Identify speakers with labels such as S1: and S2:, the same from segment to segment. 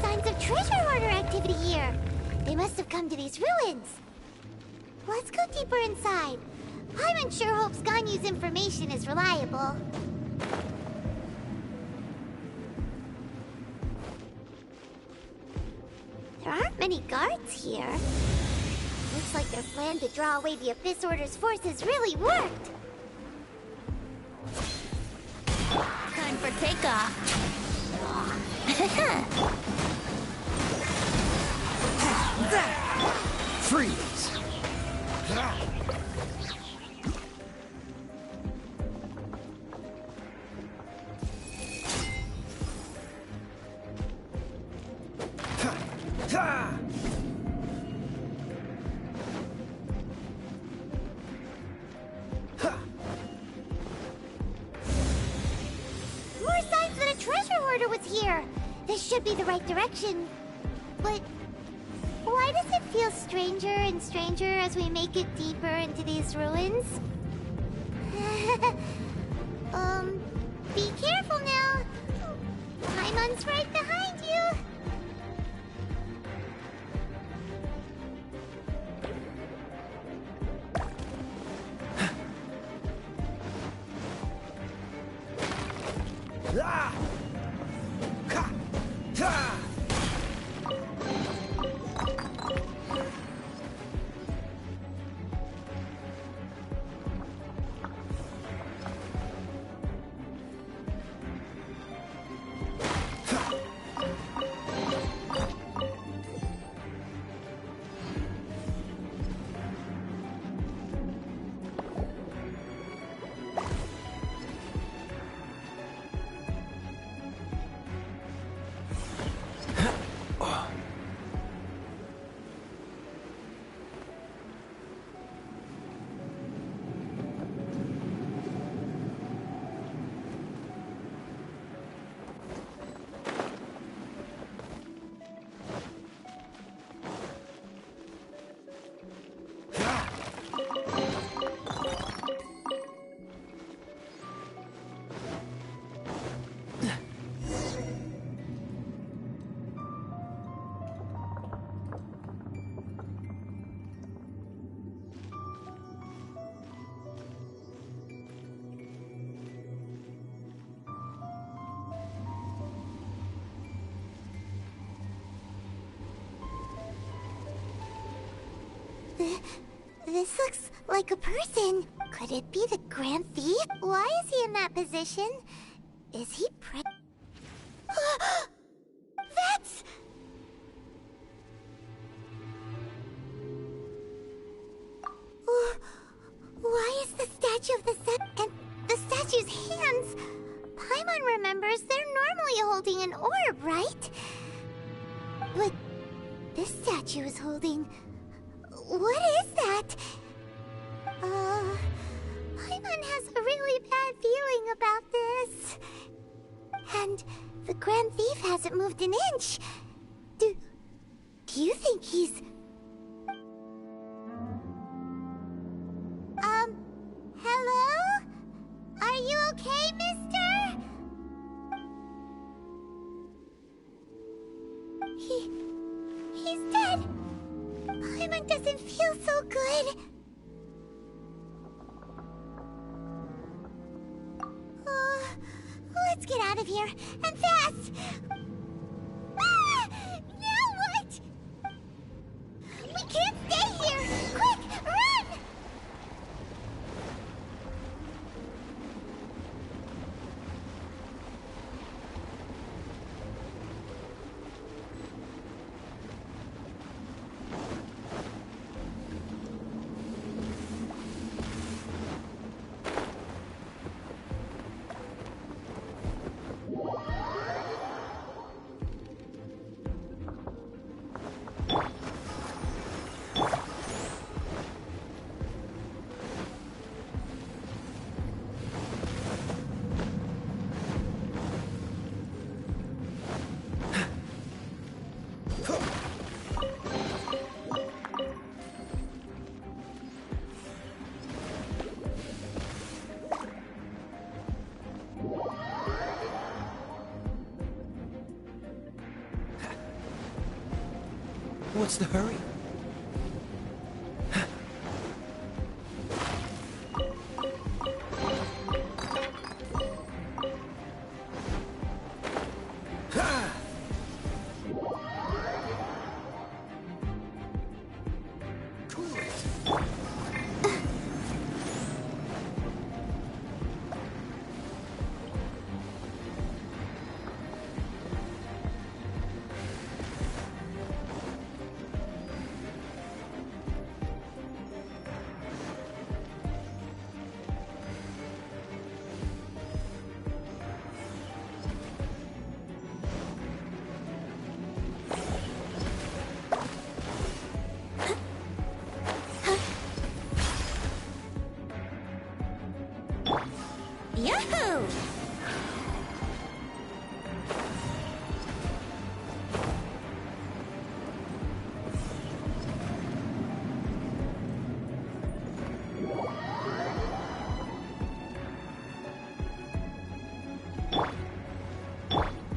S1: Signs of treasure hoarder activity here. They must have come to these ruins. Let's go deeper inside. Paimon sure hopes Ganyu's information is reliable. There aren't many guards here. Looks like their plan to draw away the Abyss Order's forces really worked.
S2: Time for takeoff.
S3: Freeze!
S1: More signs that a treasure hoarder was here. This should be the right direction. But why does it feel stranger and stranger as we make it deeper into these ruins? Be careful now. Paimon's right behind you. This looks like a person. Could it be the Grand Thief? Why is he in that position? Is he That's... Why is the statue of the sun... holding. What is that? Paimon has a really bad feeling about this. And the Grand Thief hasn't moved an inch. Do you think he's... Hello? Are you okay, mister? He's dead. Paimon doesn't feel so good. Let's get out of here, and fast! Ah! Now what? We can't stay here! Quick, run!
S3: What's the hurry?
S2: Yahoo!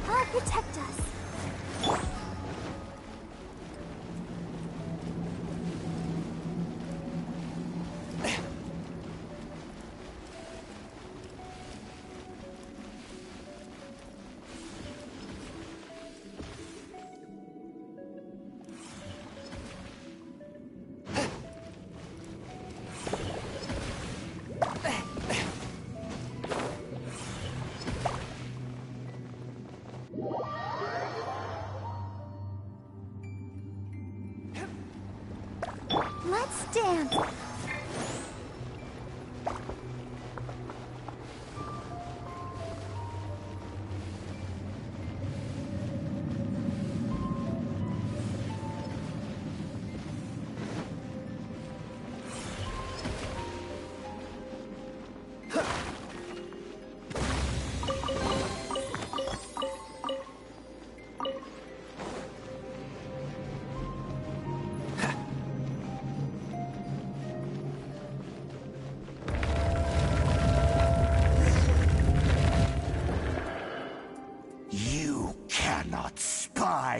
S1: I'll protect us. Let's dance.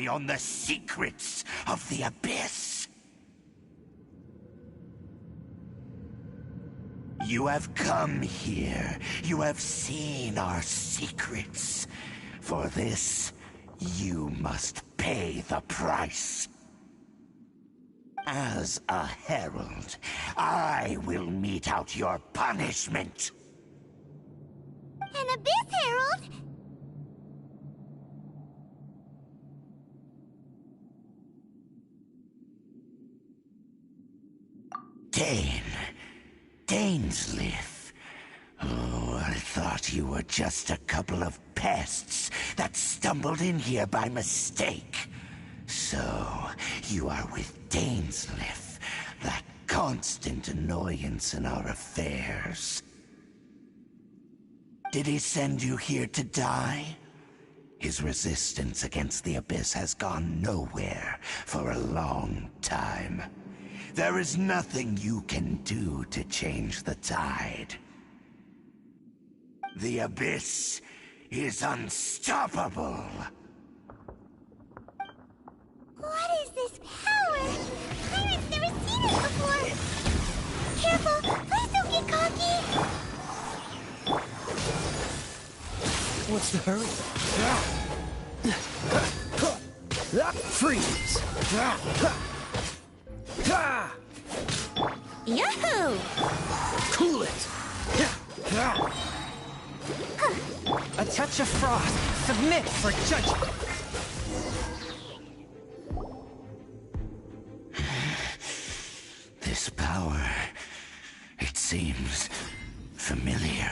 S4: On the secrets of the abyss. You have come here. You have seen our secrets. For this, you must pay the price. As a herald, I will mete out your punishment.
S1: An abyss herald?
S4: Dainsleif. Oh, I thought you were just a couple of pests that stumbled in here by mistake. So, you are with Dainsleif, that constant annoyance in our affairs. Did he send you here to die? His resistance against the Abyss has gone nowhere for a long time. There is nothing you can do to change the tide. The Abyss is unstoppable.
S1: What is this power? Pirate's never seen it before. Careful, please don't get cocky.
S3: What's the hurry? Freeze!
S2: Yahoo!
S3: Cool it! A touch of frost. Submit for judgment.
S4: This power, it seems familiar.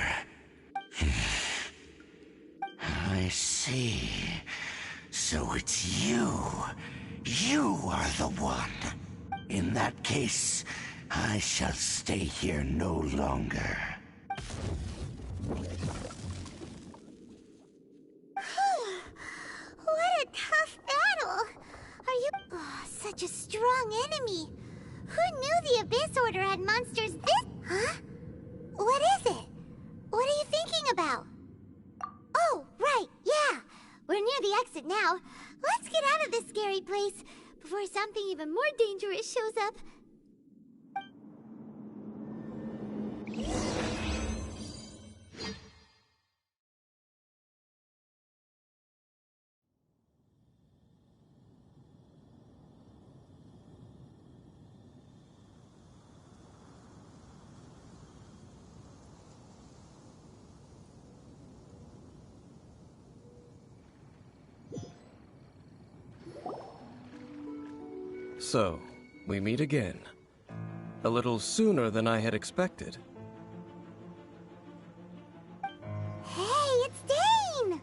S4: I see. So it's you. You are the one. In that case, I shall stay here no longer.
S1: What a tough battle! Are you... Oh, such a strong enemy! Who knew the Abyss Order had monsters this... Huh? What is it? What are you thinking about? Oh, right, yeah! We're near the exit now. Let's get out of this scary place before something even more dangerous shows up.
S3: So, we meet again. A little sooner than I had expected.
S1: Hey, it's Dane!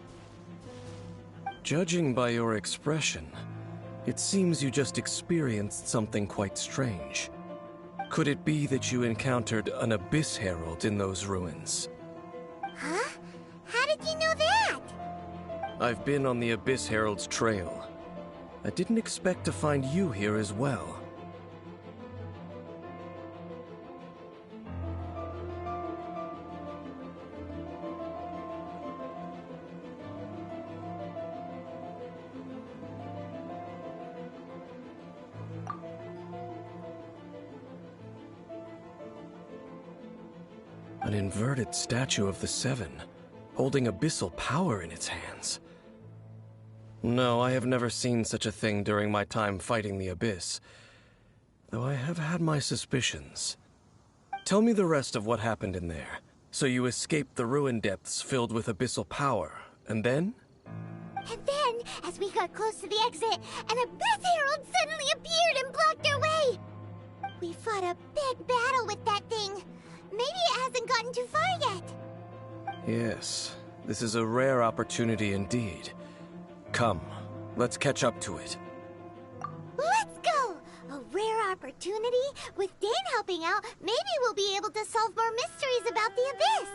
S3: Judging by your expression, it seems you just experienced something quite strange. Could it be that you encountered an Abyss Herald in those ruins?
S1: Huh? How did you know that?
S3: I've been on the Abyss Herald's trail. I didn't expect to find you here as well. An inverted statue of the Seven, holding abyssal power in its hands. No, I have never seen such a thing during my time fighting the Abyss, though I have had my suspicions. Tell me the rest of what happened in there. So you escaped the ruin depths filled with abyssal power, and then?
S1: And then, as we got close to the exit, an Abyss Herald suddenly appeared and blocked our way! We fought a big battle with that thing. Maybe it hasn't gotten too far yet.
S3: Yes, this is a rare opportunity indeed. Come, let's catch up to it.
S1: Let's go! A rare opportunity? With Dane helping out, maybe we'll be able to solve more mysteries about the Abyss!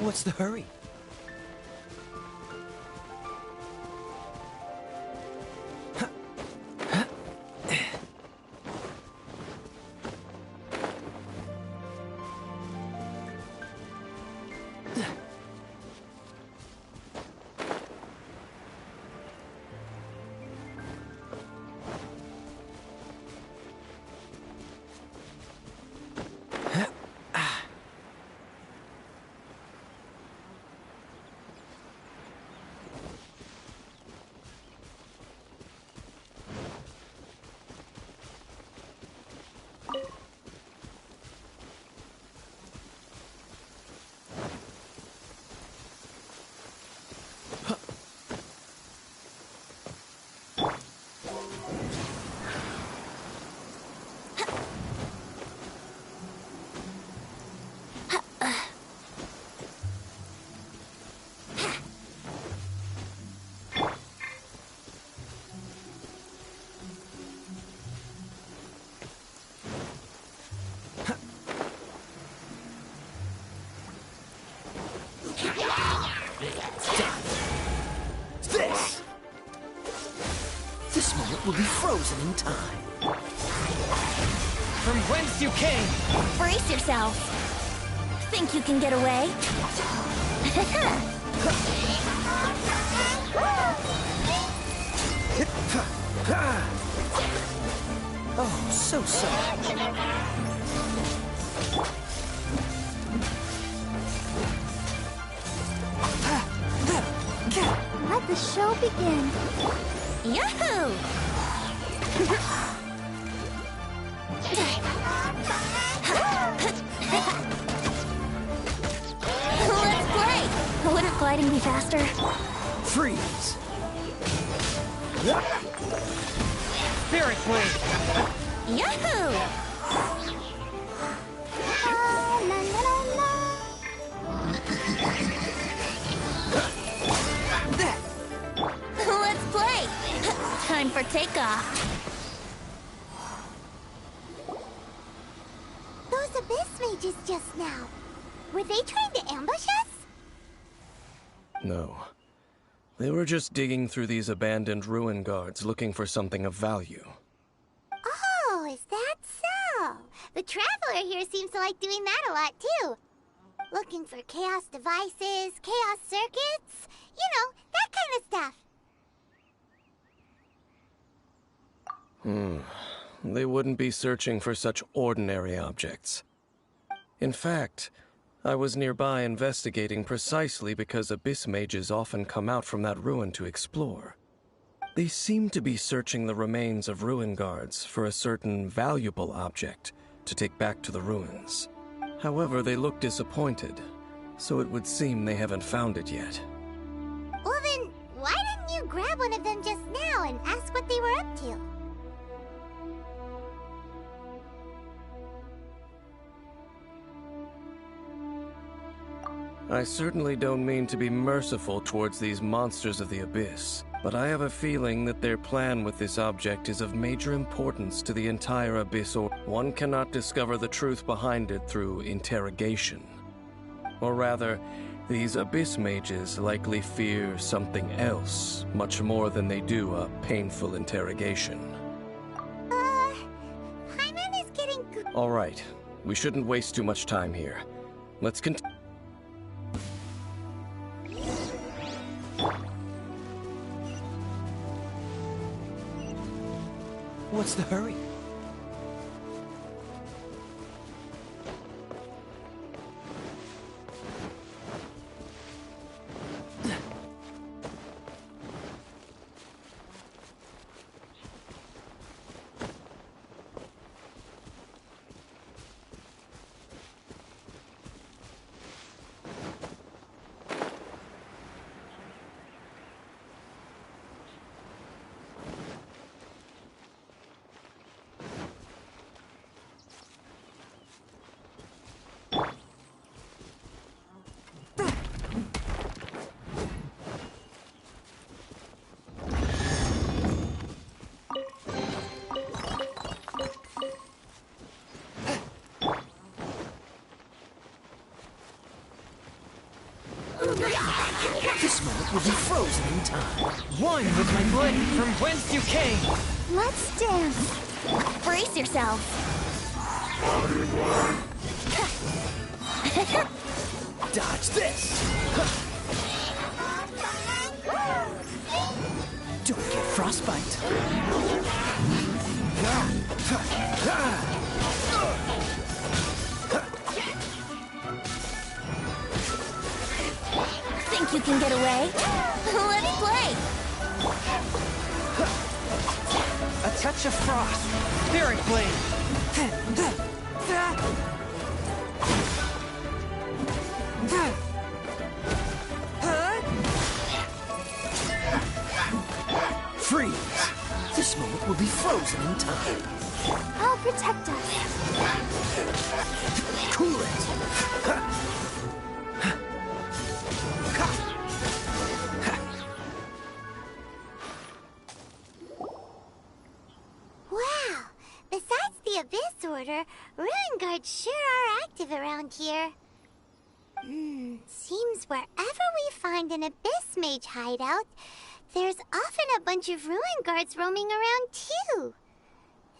S5: What's the hurry? This moment will be frozen in time.
S3: From whence you came!
S2: Brace yourself. Think you can get away?
S5: Oh, so sorry.
S1: Let the show begin.
S2: Yahoo! Let's play! Wouldn't gliding be faster?
S5: Freeze!
S3: Spirit Blade!
S2: Yahoo!
S1: La la la la.
S2: Let's play! Time for takeoff.
S1: Those abyss mages just now. Were they trying to ambush us?
S3: No. They were just digging through these abandoned ruin guards looking for something of value.
S1: Oh, is that so? The Traveler here seems to like doing that a lot too. Looking for chaos devices, chaos circuits, you know, that kind of stuff.
S3: They wouldn't be searching for such ordinary objects. In fact, I was nearby investigating precisely because abyss mages often come out from that ruin to explore. They seem to be searching the remains of ruin guards for a certain valuable object to take back to the ruins. However, they look disappointed, so it would seem they haven't found it yet.
S1: Well then, why didn't you grab one of them just now and ask what they were up to?
S3: I certainly don't mean to be merciful towards these monsters of the abyss, but I have a feeling that their plan with this object is of major importance to the entire abyss, or one cannot discover the truth behind it through interrogation. Or rather, these abyss mages likely fear something else, much more than they do a painful interrogation.
S1: Hyman is getting good.
S3: All right, we shouldn't waste too much time here. Let's continue.
S5: What's the hurry? will be frozen in time. One with my blade from whence you came.
S2: Let's dance. Brace yourself.
S5: Dodge this. Don't get frostbite.
S2: Think you can get away? Let's play.
S5: A touch of frost. Spirit blade. Freeze. This moment will be frozen in time.
S2: I'll protect us.
S5: Cool it.
S1: Wow! Besides the Abyss Order, Ruin Guards sure are active around here. Seems wherever we find an Abyss Mage hideout, there's often a bunch of Ruin Guards roaming around too.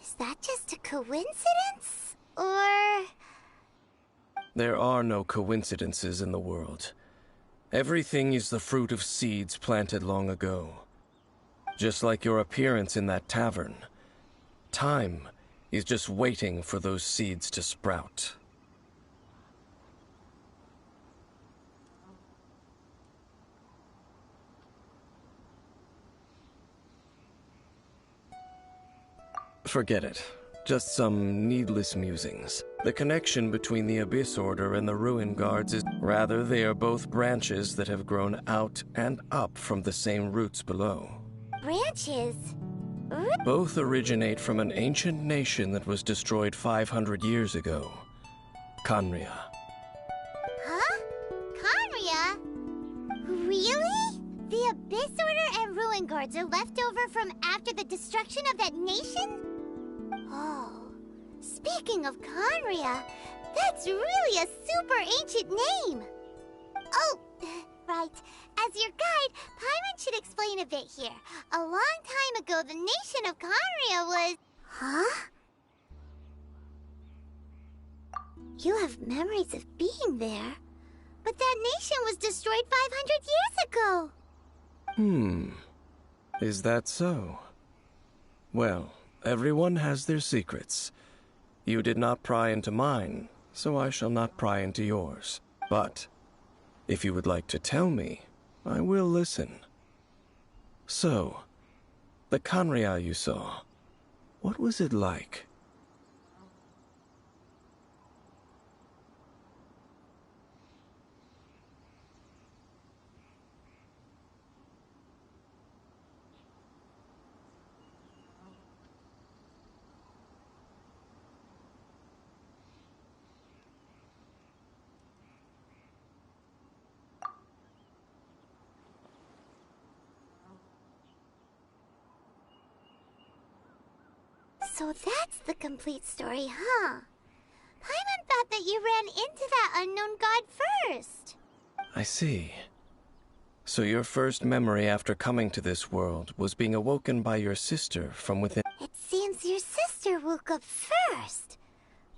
S1: Is that just a coincidence? Or...
S3: There are no coincidences in the world. Everything is the fruit of seeds planted long ago. Just like your appearance in that tavern. Time is just waiting for those seeds to sprout. Forget it. Just some needless musings. The connection between the Abyss Order and the Ruin Guards is... Rather, they are both branches that have grown out and up from the same roots below.
S1: branches?
S3: Both originate from an ancient nation that was destroyed 500 years ago. Khaenri'ah.
S1: Huh? Khaenri'ah? Really? The Abyss Order and Ruin Guards are left over from after the destruction of that nation? Oh, speaking of Khaenri'ah, that's really a super ancient name. Oh, right. As your guide, Paimon should explain a bit here. A long time ago, the nation of Khaenri'ah was... Huh? You have memories of being there. But that nation was destroyed 500 years ago.
S3: Is that so? Well, everyone has their secrets. You did not pry into mine, so I shall not pry into yours. But, if you would like to tell me, I will listen. So, the Khaenri'ah you saw, what was it like?
S1: So that's the complete story, huh? Paimon thought that you ran into that unknown god first.
S3: I see. So your first memory after coming to this world was being awoken by your sister from within.
S1: It seems your sister woke up first.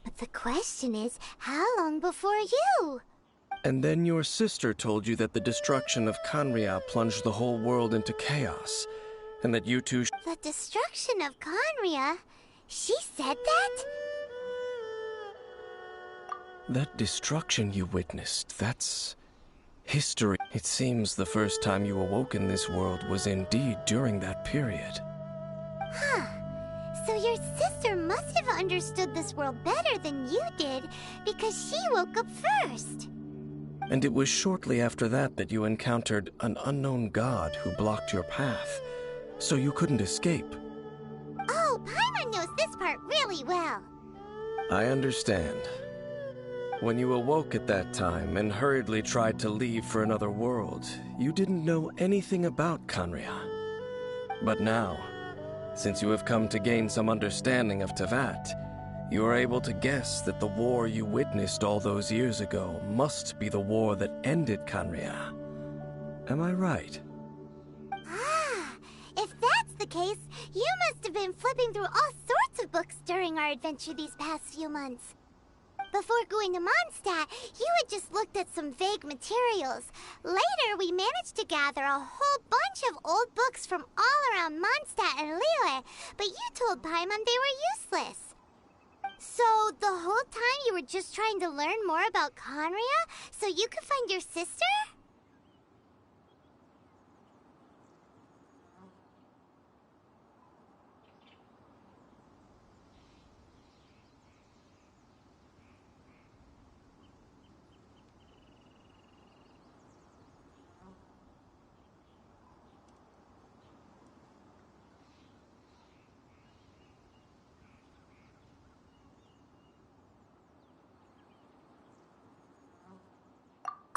S1: But the question is, how long before you?
S3: And then your sister told you that the destruction of Khaenri'ah plunged the whole world into chaos, and that you two...
S1: The destruction of Khaenri'ah? She said that?
S3: That destruction you witnessed, that's... history. It seems the first time you awoke in this world was indeed during that period.
S1: Huh. So your sister must have understood this world better than you did, because she woke up first.
S3: And it was shortly after that that you encountered an unknown god who blocked your path, so you couldn't escape.
S1: Oh, Paimon knows this part really well.
S3: I understand. When you awoke at that time and hurriedly tried to leave for another world, you didn't know anything about Khaenri'ah. But now, since you have come to gain some understanding of Teyvat, you are able to guess that the war you witnessed all those years ago must be the war that ended Khaenri'ah. Am I right?
S1: have been flipping through all sorts of books during our adventure these past few months. Before going to Mondstadt, you had just looked at some vague materials. Later, we managed to gather a whole bunch of old books from all around Mondstadt and Liyue, but you told Paimon they were useless. So, the whole time you were just trying to learn more about Conria so you could find your sister?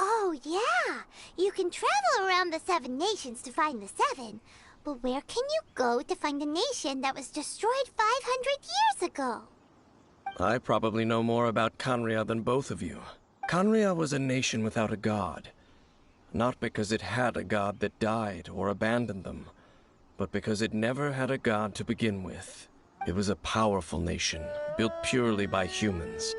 S1: Oh, yeah! You can travel around the 7 nations to find the 7. But where can you go to find a nation that was destroyed 500 years ago?
S3: I probably know more about Conria than both of you. Conria was a nation without a god. Not because it had a god that died or abandoned them, but because it never had a god to begin with. It was a powerful nation, built purely by humans.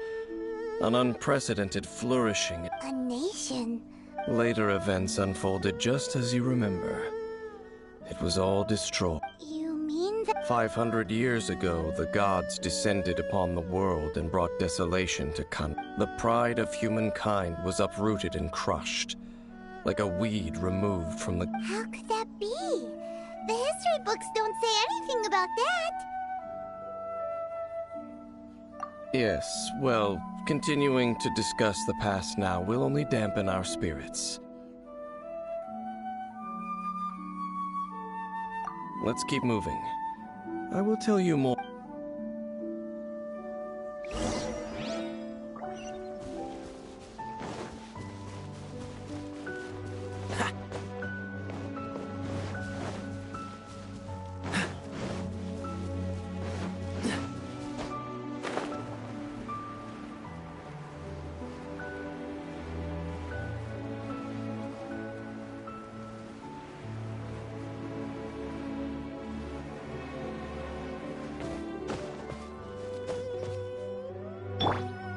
S3: An unprecedented flourishing.
S1: A nation?
S3: Later events unfolded just as you remember. It was all destroyed.
S1: You mean that—
S3: 500 years ago, the gods descended upon the world and brought desolation to The pride of humankind was uprooted and crushed, like a weed removed from the—
S1: How could that be? The history books don't say anything about that.
S3: Yes, well, continuing to discuss the past now will only dampen our spirits. Let's keep moving. I will tell you more.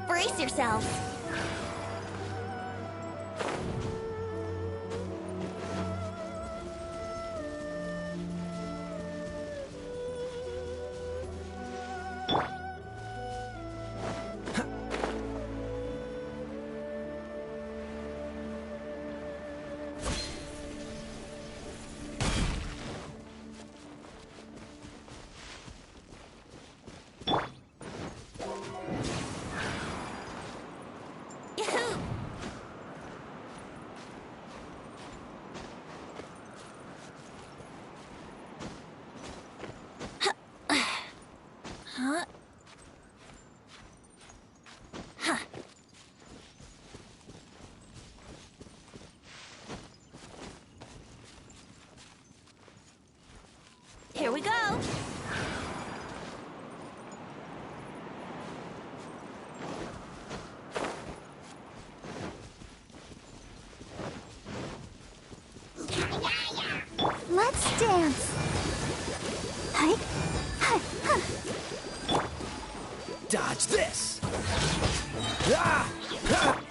S2: Brace yourselves. Here we go.
S1: Let's dance. Hi. Hi.
S5: Dodge this! Ah!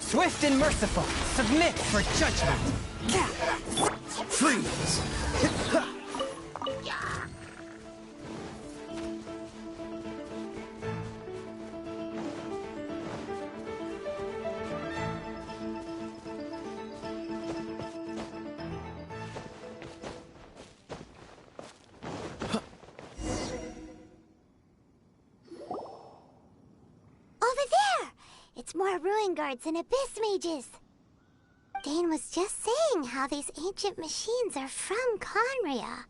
S5: Swift and merciful, submit for judgment! Freeze!
S1: It's more ruin guards and abyss mages. Dane was just saying how these ancient machines are from Conria.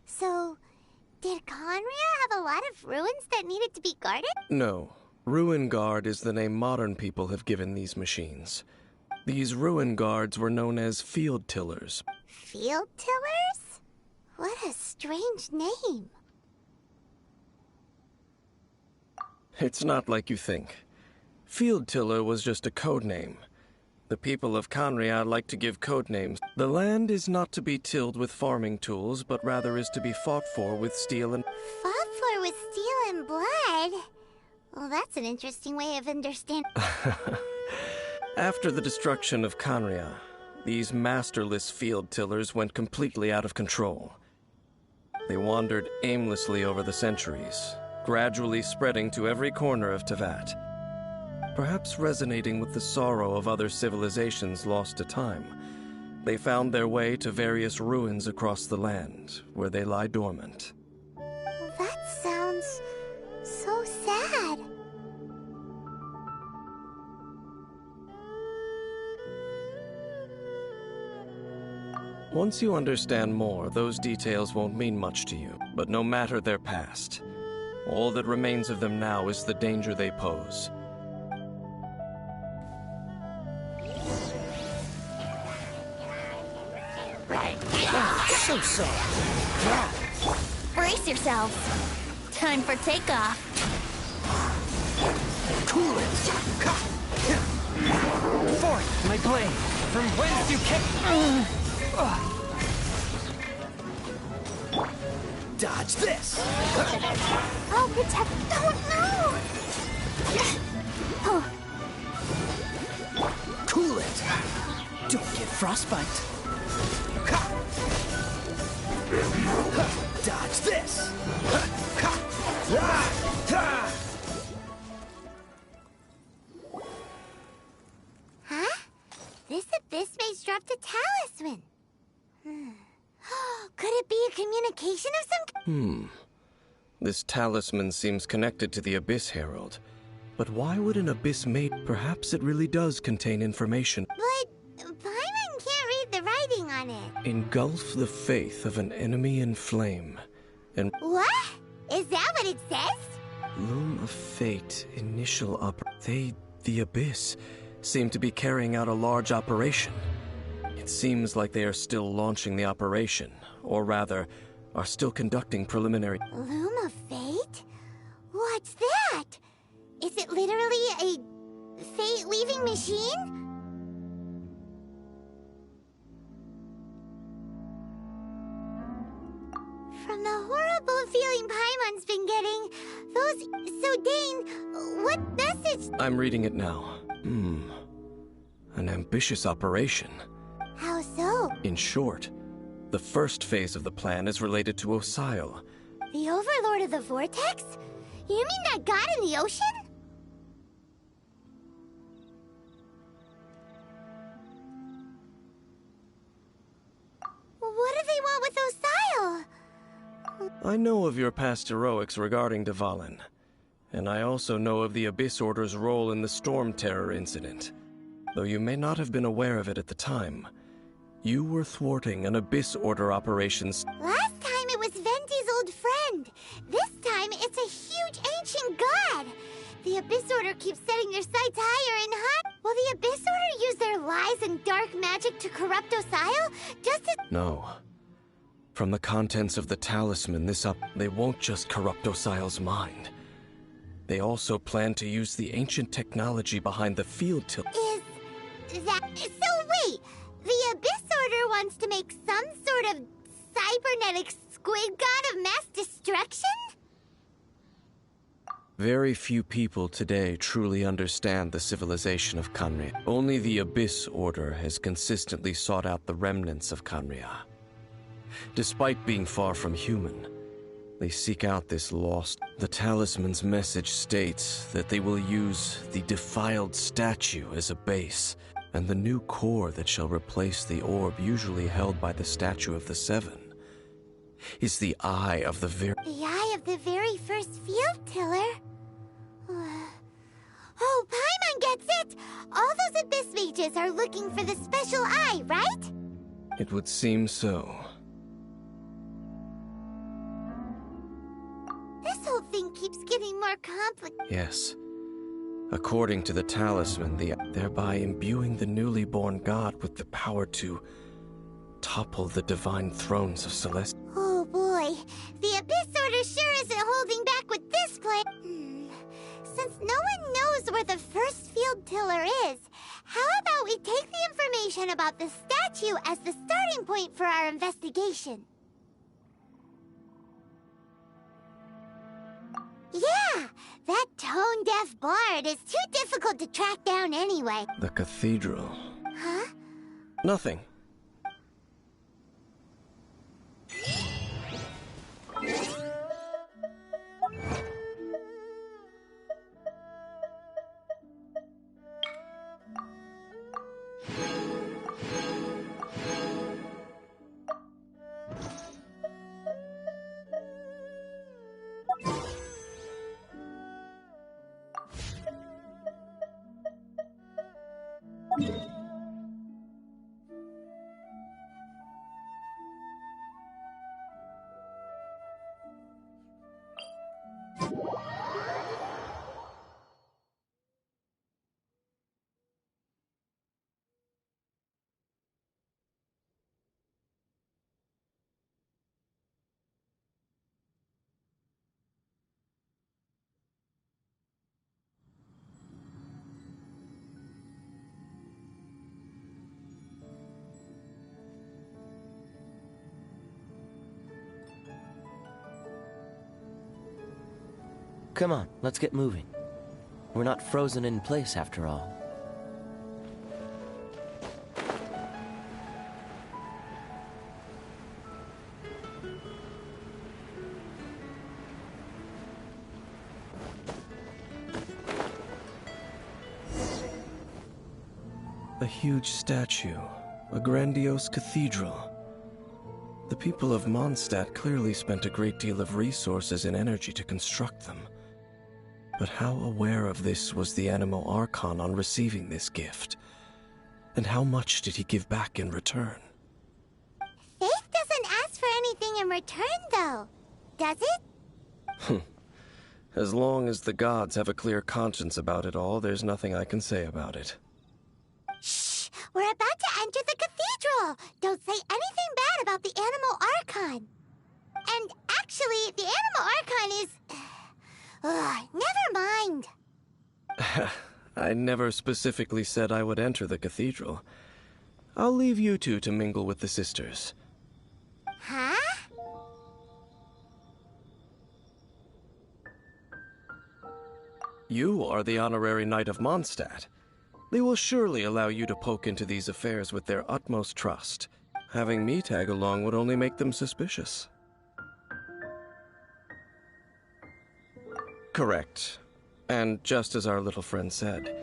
S1: So, did Conria have a lot of ruins that needed to be guarded?
S3: No. Ruin Guard is the name modern people have given these machines. These ruin guards were known as field tillers.
S1: Field tillers? What a strange name.
S3: It's not like you think. Field Tiller was just a code name. The people of Canria like to give code names. The land is not to be tilled with farming tools, but rather is to be fought for with steel and...
S1: Fought for with steel and blood? Well, that's an interesting way of understanding.
S3: After the destruction of Canria, these masterless field tillers went completely out of control. They wandered aimlessly over the centuries, gradually spreading to every corner of Tevat. Perhaps resonating with the sorrow of other civilizations lost to time, they found their way to various ruins across the land, where they lie dormant.
S1: That sounds so sad.
S3: Once you understand more, those details won't mean much to you. But no matter their past, all that remains of them now is the danger they pose.
S5: So soft.
S2: Brace yourselves. Time for takeoff.
S5: Cool it. Forth, my blade. From whence you came. Dodge this.
S1: Oh, protect! Oh, no!
S5: Cool it. Don't get frostbite. Dodge this.
S1: Huh? This abyss maze dropped a talisman. Could it be a communication of some kind?
S3: This talisman seems connected to the Abyss Herald. But why would an Abyss mate? Perhaps it really does contain information.
S1: But Paimon can't read the writing on it.
S3: Engulf the faith of an enemy in flame. And
S1: What? Is that what it says?
S3: Loom of Fate, initial the Abyss, seem to be carrying out a large operation. It seems like they are still launching the operation, or rather, are still conducting preliminary...
S1: Loom of Fate? What's that? Is it literally a fate-weaving machine? From the horrible feeling Paimon's been getting, So Dane, what message?
S3: I'm reading it now. An ambitious operation.
S1: How so?
S3: In short, the first phase of the plan is related to Osile.
S1: The Overlord of the Vortex? You mean that god in the ocean? What do they want with Osile?
S3: I know of your past heroics regarding Dvalin, and I also know of the Abyss Order's role in the Storm Terror incident. Though you may not have been aware of it at the time, you were thwarting an Abyss Order operations.
S1: Last time it was Venti's old friend. This time it's a huge ancient god. The Abyss Order keeps setting their sights higher and higher. Will the Abyss Order use their lies and dark magic to corrupt Osile? Just as...
S3: No. From the contents of the talisman they won't just corrupt Osile's mind. They also plan to use the ancient technology behind the field tilt.
S1: Is that... So wait, the Abyss Order wants to make some sort of cybernetic squid god of mass destruction?
S3: Very few people today truly understand the civilization of Canria. Only the Abyss Order has consistently sought out the remnants of Canria. Despite being far from human, they seek out this lost... The talisman's message states that they will use the defiled statue as a base, and the new core that shall replace the orb usually held by the statue of the Seven is the eye of the very...
S1: The eye of the very first field tiller? Oh, Paimon gets it! All those Abyss mages are looking for the special eye, right?
S3: It would seem so.
S1: This whole thing keeps getting more complicated.
S3: Yes. According to the talisman, thereby imbuing the newly born god with the power to topple the divine thrones of Celeste.
S1: Oh boy, the Abyss Order sure isn't holding back with this plan. Since no one knows where the first field tiller is, how about we we take the information about the statue as the starting point for our investigation. Yeah, that tone-deaf bard is too difficult to track down anyway.
S3: The cathedral.
S1: Huh?
S3: Nothing.
S5: Come on, let's get moving. We're not frozen in place after all.
S3: A huge statue, a grandiose cathedral. The people of Mondstadt clearly spent a great deal of resources and energy to construct them. But how aware of this was the Animo Archon on receiving this gift? And how much did he give back in return?
S1: Faith doesn't ask for anything in return, though. Does it?
S3: As long as the gods have a clear conscience about it all, there's nothing I can say about it.
S1: Shh! We're about to enter the cathedral! Don't say anything bad about the Animo Archon. And actually, the Animo Archon is... never mind.
S3: I never specifically said I would enter the cathedral. I'll leave you two to mingle with the sisters.
S1: Huh?
S3: You are the honorary knight of Mondstadt. They will surely allow you to poke into these affairs with their utmost trust. Having me tag along would only make them suspicious. Correct. And just as our little friend said,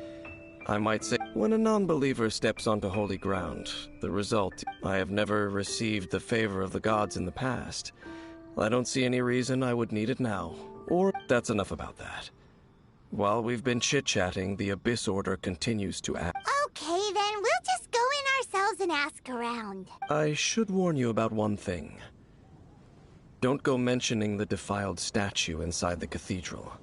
S3: I might say, when a non-believer steps onto holy ground, the result, I have never received the favor of the gods in the past. I don't see any reason I would need it now. Or that's enough about that. While we've been chit-chatting, the Abyss Order continues to act.
S1: Okay, then we'll just go in ourselves and ask around.
S3: I should warn you about one thing. Don't go mentioning the defiled statue inside the cathedral.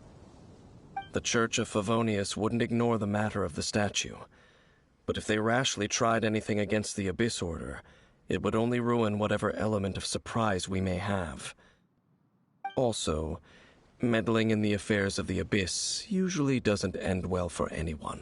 S3: The Church of Favonius wouldn't ignore the matter of the statue, but if they rashly tried anything against the Abyss Order, it would only ruin whatever element of surprise we may have. Also, meddling in the affairs of the Abyss usually doesn't end well for anyone.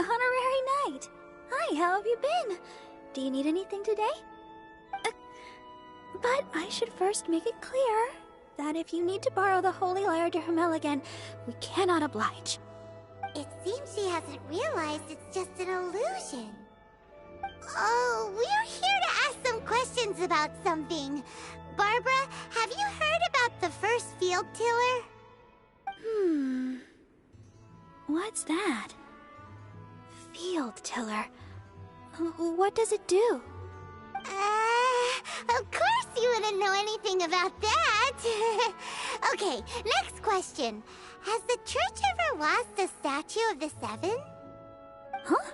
S2: Honorary Knight! Hi, how have you been? Do you need anything today? But I should first make it clear that if you need to borrow the Holy Lyre to Hermel again, we cannot oblige.
S1: It seems she hasn't realized it's just an illusion. Oh, we're here to ask some questions about something. Barbara, have you heard about the first field tiller?
S2: What's that? Field tiller. What does it do?
S1: Of course you wouldn't know anything about that. Okay, next question. Has the church ever lost a statue of the Seven?
S2: Huh?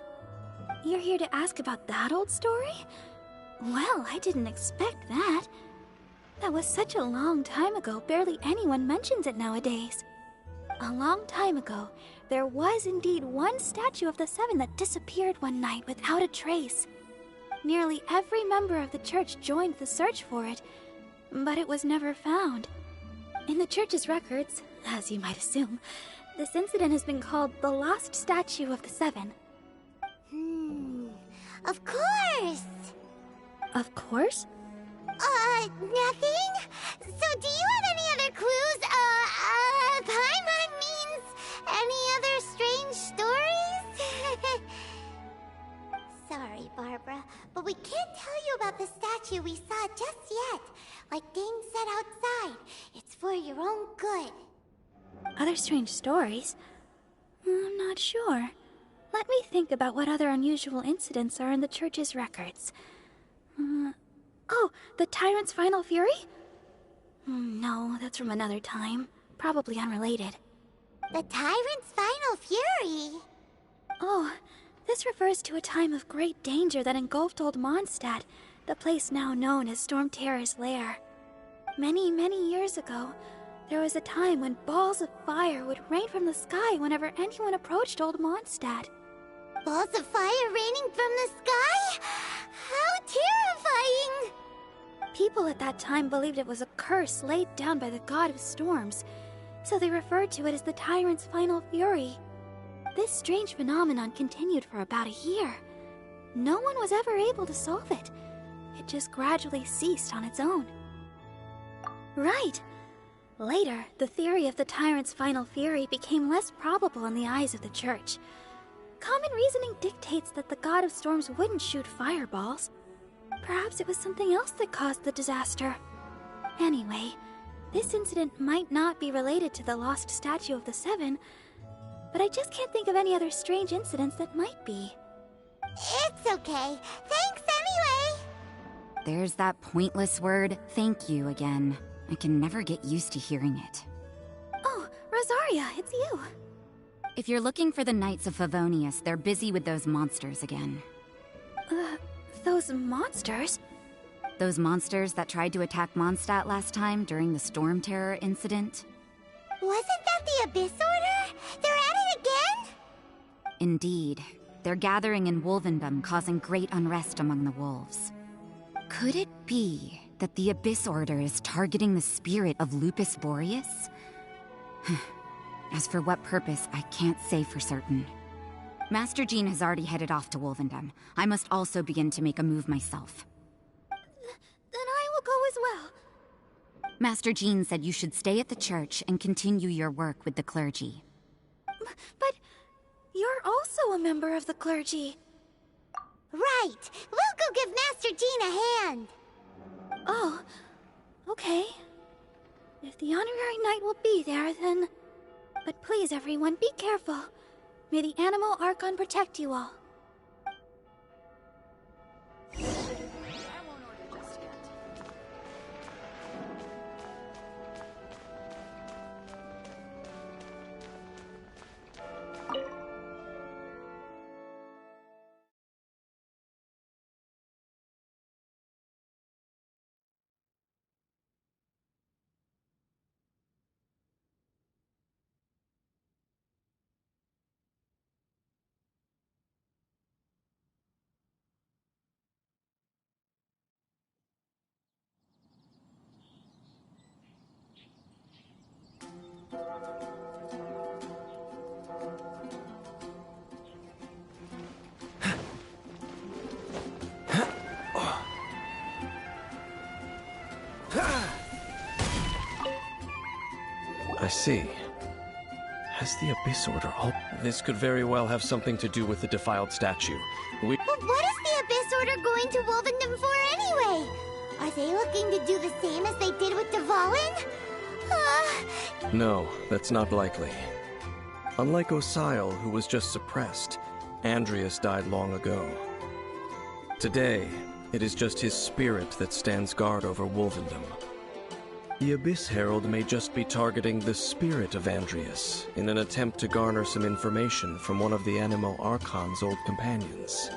S2: You're here to ask about that old story? Well, I didn't expect that. That was such a long time ago, barely anyone mentions it nowadays. A long time ago, there was indeed one statue of the Seven that disappeared one night without a trace. Nearly every member of the church joined the search for it, but it was never found. In the church's records, as you might assume, this incident has been called the Lost Statue of the Seven.
S1: Of course!
S2: Of course?
S1: Nothing? So do you have any other clues? Paimon means any other strange stories? Sorry, Barbara, but we can't tell you about the statue we saw just yet. Like Dane said outside, it's for your own good.
S2: Other strange stories? I'm not sure. Let me think about what other unusual incidents are in the church's records. Oh, the Tyrant's Final Fury? No, that's from another time. Probably unrelated.
S1: The Tyrant's Final Fury?
S2: Oh, this refers to a time of great danger that engulfed Old Mondstadt, the place now known as Storm Terror's lair. Many, many years ago, there was a time when balls of fire would rain from the sky whenever anyone approached Old Mondstadt.
S1: Balls of fire raining from the sky? How terrifying!
S2: People at that time believed it was a curse laid down by the god of storms, so they referred to it as the Tyrant's Final Fury. This strange phenomenon continued for about a year. No one was ever able to solve it. It just gradually ceased on its own. Right. Later, the theory of the Tyrant's Final Fury became less probable in the eyes of the church. Common reasoning dictates that the god of storms wouldn't shoot fireballs. Perhaps it was something else that caused the disaster. Anyway, this incident might not be related to the lost statue of the Seven, but I just can't think of any other strange incidents that might be.
S1: It's okay. Thanks anyway!
S6: There's that pointless word, thank you, again. I can never get used to hearing it.
S2: Oh, Rosaria, it's you.
S6: If you're looking for the Knights of Favonius, they're busy with those monsters again.
S2: Those monsters?
S6: Those monsters that tried to attack Mondstadt last time during the Storm Terror incident?
S1: Wasn't that the Abyss Order? They're at it again?
S6: Indeed. They're gathering in Wolvendom, causing great unrest among the wolves. Could it be that the Abyss Order is targeting the spirit of Lupus Boreas? As for what purpose, I can't say for certain. Master Jean has already headed off to Wolvendom. I must also begin to make a move myself.
S2: Then I will go as well.
S6: Master Jean said you should stay at the church and continue your work with the clergy.
S2: But you're also a member of the clergy.
S1: Right. We'll go give Master Jean a hand.
S2: Oh, okay. If the honorary knight will be there, then... But please, everyone, be careful. May the Animal Archon protect you all.
S3: I see. Has the Abyss Order all... This could very well have something to do with the defiled statue.
S1: But what is the Abyss Order going to Wolvendom for anyway? Are they looking to do the same as they did with Dvalin?
S3: No, that's not likely. Unlike Osial, who was just suppressed, Andreas died long ago. Today, It is just his spirit that stands guard over Wolvendom. The Abyss Herald may just be targeting the spirit of Andreas in an attempt to garner some information from one of the Anemo Archon's old companions.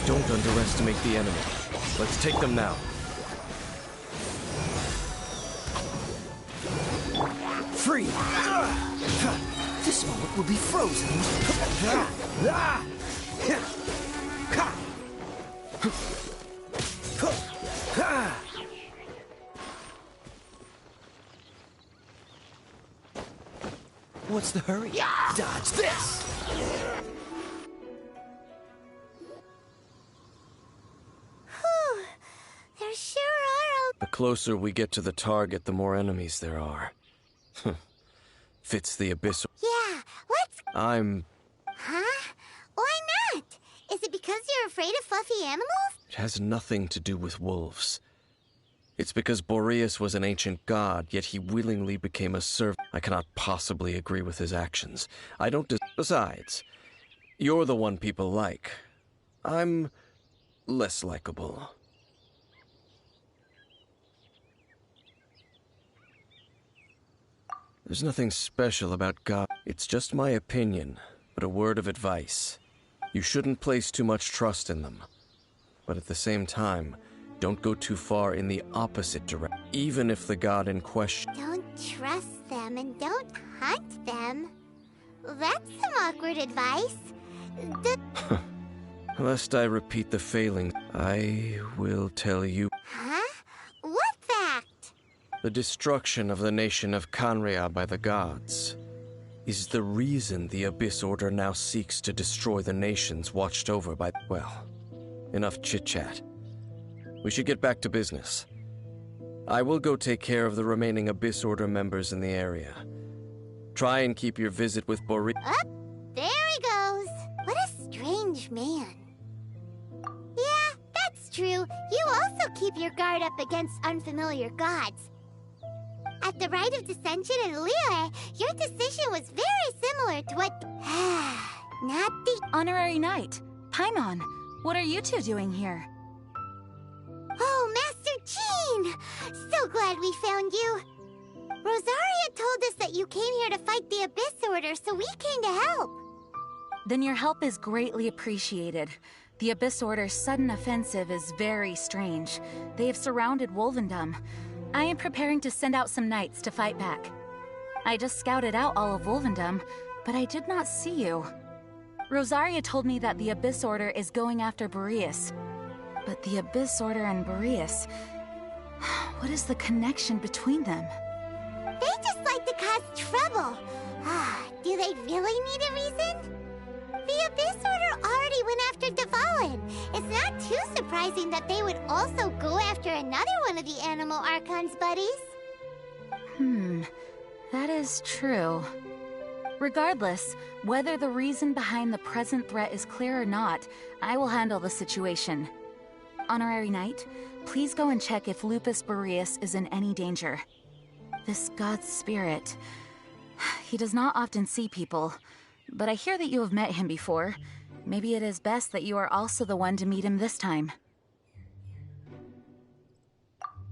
S3: Don't underestimate the enemy. Let's take them now.
S7: Free! This moment will be frozen. What's the hurry? Dodge this!
S1: There sure are
S3: The closer we get to the target, the more enemies there are. Fits the Abyss.
S1: Yeah, let's...
S3: I'm...
S1: Huh? Why not? Is it because you're afraid of fluffy animals?
S3: It has nothing to do with wolves. It's because Boreas was an ancient god, yet he willingly became a servant. I cannot possibly agree with his actions. I don't Besides, you're the one people like. I'm less likable. There's nothing special about God. It's just my opinion, but a word of advice. You shouldn't place too much trust in them. But at the same time, don't go too far in the opposite direction, even if the god in question...
S1: Don't trust them and don't hunt them. That's some awkward advice.
S3: Lest I repeat the failing, I will tell you...
S1: Huh? What fact?
S3: The destruction of the nation of Canrea by the gods is the reason the Abyss Order now seeks to destroy the nations watched over by... Well, enough chit-chat. We should get back to business. I will go take care of the remaining Abyss Order members in the area. Try and keep your visit with Boreas...
S1: Up, there he goes. What a strange man. Yeah, that's true. You also keep your guard up against unfamiliar gods. At the Rite of Dissension in Liyue, your decision was very similar to what... Not the...
S8: Honorary Knight, Paimon, what are you two doing here?
S1: Oh, Master Jean! So glad we found you. Rosaria told us that you came here to fight the Abyss Order, so we came to help.
S8: Then your help is greatly appreciated. The Abyss Order's sudden offensive is very strange. They have surrounded Wolvendom. I am preparing to send out some knights to fight back. I just scouted out all of Wolvendom, but I did not see you. Rosaria told me that the Abyss Order is going after Boreas. But the Abyss Order and Boreas... What is the connection between them?
S1: They just like to cause trouble. Do they really need a reason? The Abyss Order already went after Dvalin. It's not too surprising that they would also go after another one of the Anemo Archon's buddies.
S8: That is true. Regardless, whether the reason behind the present threat is clear or not, I will handle the situation. Honorary Knight, please go and check if Lupus Boreas is in any danger. This god's spirit... He does not often see people, but I hear that you have met him before. Maybe it is best that you are also the one to meet him this time.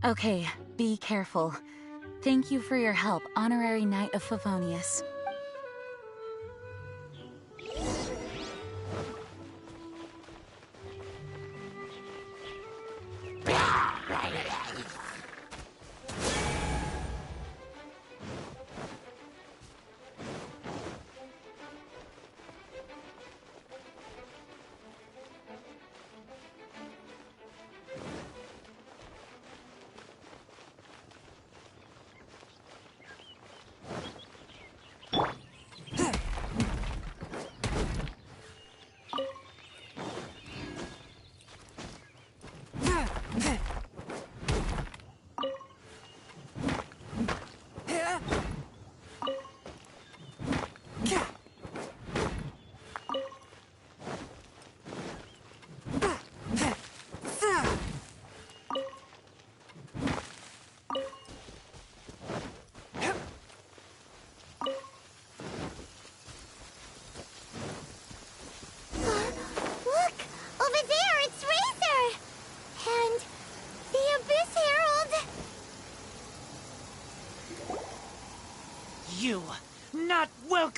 S8: Okay, be careful. Thank you for your help, Honorary Knight of Favonius.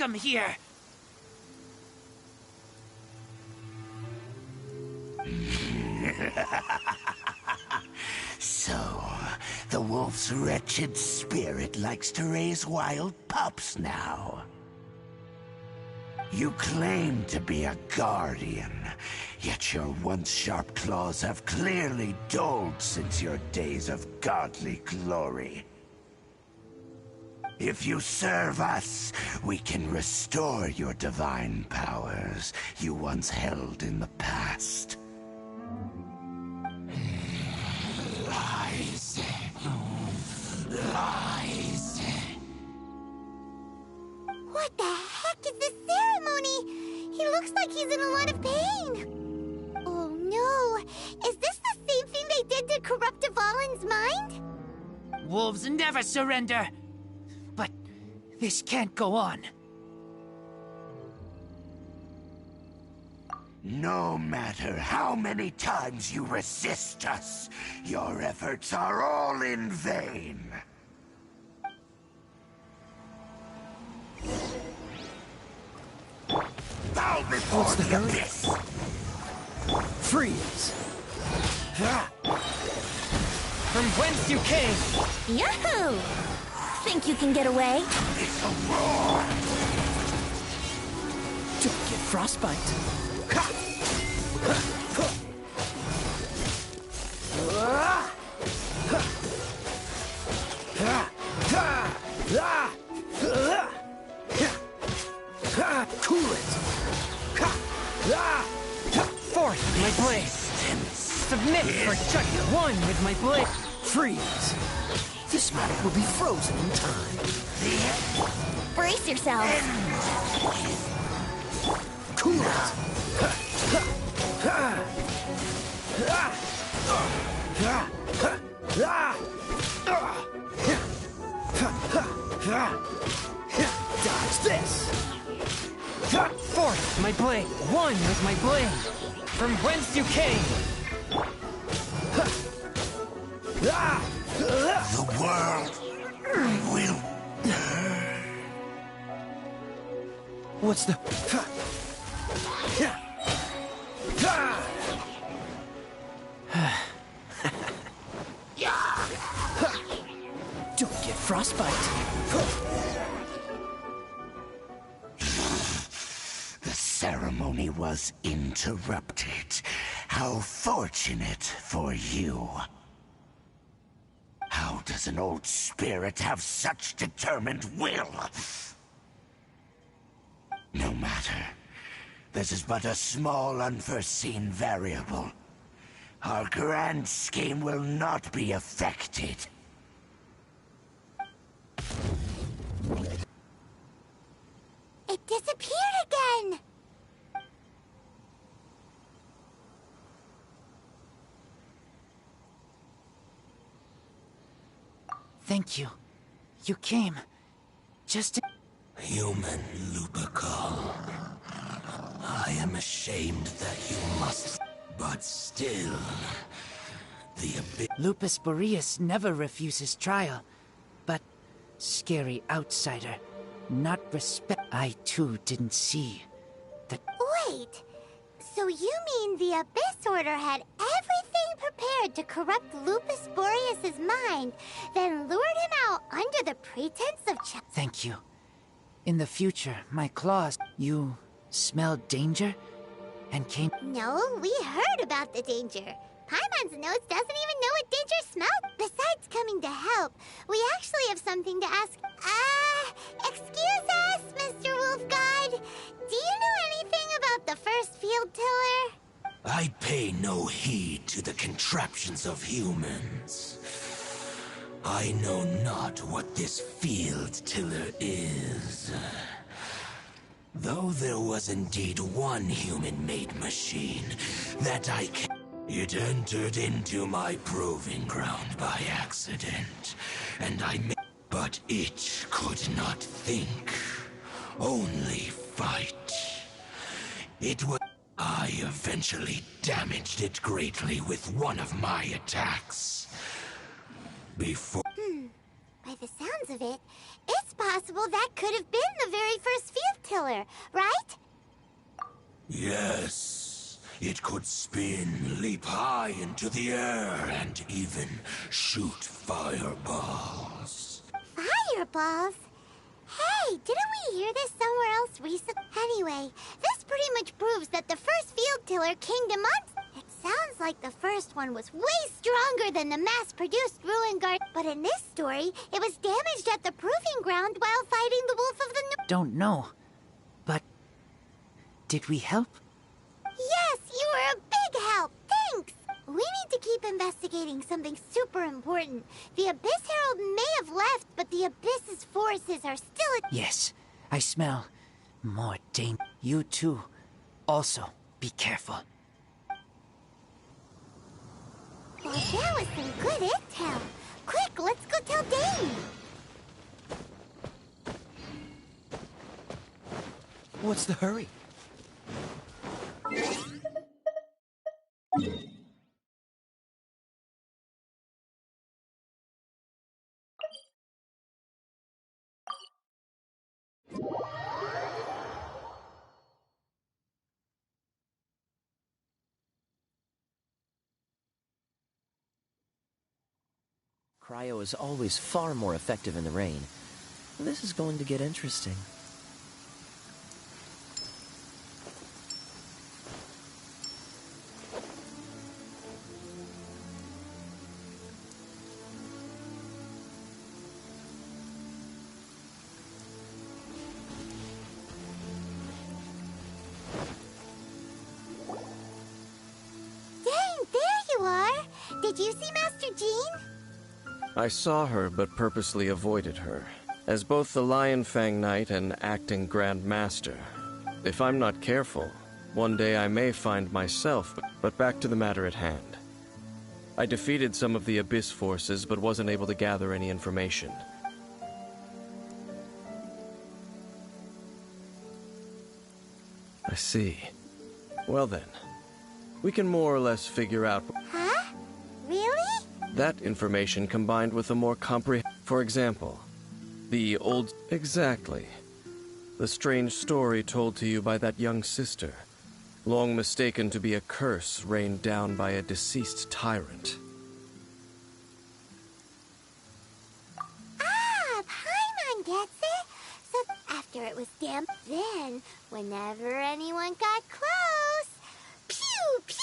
S7: welcome here!
S4: So, the wolf's wretched spirit likes to raise wild pups now. You claim to be a guardian, yet your once sharp claws have clearly dulled since your days of godly glory. If you serve us, we can restore your divine powers you once held in the past. Lies. Lies.
S1: What the heck is this ceremony? He looks like he's in a lot of pain. Oh no, is this the same thing they did to corrupt Evalin's mind?
S7: Wolves never surrender! But this can't go on.
S4: No matter how many times you resist us, your efforts are all in vain. Bow before
S7: What's the
S4: the
S7: hurry?
S4: abyss!
S7: Freeze! From whence you came!
S1: Yahoo! Think you can get away?
S4: It's a roar!
S7: Don't get frostbite! Cool it! Forth, my blade! Submit for just one with my blade! Freeze! This magic will be frozen in time.
S1: Brace yourselves.
S7: Cool it! Dodge this! Forth, my blade! One with my blade! From whence you came!
S4: The world will...
S7: What's the... Don't get frostbite.
S4: The ceremony was interrupted. How fortunate for you. How does an old spirit have such determined will? No matter. This is but a small unforeseen variable. Our grand scheme will not be affected.
S1: It disappeared again!
S7: Thank you. You came. Just in...
S4: Human Lupercal. I am ashamed that you must... But still... The abyss...
S7: Lupus Boreas never refuses trial. But... Scary outsider. Not respect... I too didn't see. That...
S1: Wait, so you mean the Abyss Order had everything prepared to corrupt Lupus Boreas' mind, then lured him out under the pretense of
S7: Thank you. In the future, my claws... You... smelled danger? And came...
S1: No, we heard about the danger. Paimon's notes doesn't even know what danger smelled. Besides coming to help, we actually have something to ask. Excuse us, Mr. Wolf God. Do you know anything about the first field tiller?
S4: I pay no heed to the contraptions of humans. I know not what this field tiller is. Though there was indeed one human-made machine that I can... It entered into my proving ground by accident, and but it could not think, only fight. It was... I eventually damaged it greatly with one of my attacks. Before...
S1: By the sounds of it, its It's possible that could have been the very first field tiller, right?
S4: Yes, it could spin, leap high into the air, and even shoot fireballs.
S1: Fireballs? Hey, didn't we hear this somewhere else recently? Anyway, this pretty much proves that the first field tiller came to months. It sounds like the first one was way stronger than the mass-produced ruin guard. But in this story, it was damaged at the proving ground while fighting the Wolf of the North.
S7: Don't know. But did we help?
S1: Yes, you were a big help. Thanks. We need to keep investigating something super important. The Abyss Herald may have left, but the Abyss's forces are still at...
S7: Yes, I smell more danger. You too. Also, be careful.
S1: Well, that was some good intel. Quick, let's go tell Dane.
S5: What's the hurry? Cryo is always far more effective in the rain. This is going to get interesting.
S1: Dane, there you are. Did you see Master Jean?
S3: I saw her, but purposely avoided her. As both the Lion Fang Knight and acting Grand Master, if I'm not careful, one day I may find myself. But back to the matter at hand. I defeated some of the Abyss forces, but wasn't able to gather any information. I see. Well then, we can more or less figure out...
S1: Huh? Really?
S3: That information combined with a more For example, the old... Exactly. The strange story told to you by that young sister, long mistaken to be a curse rained down by a deceased tyrant.
S1: Ah, Paimon gets it. So after it was damp, then, whenever anyone got close, pew, pew!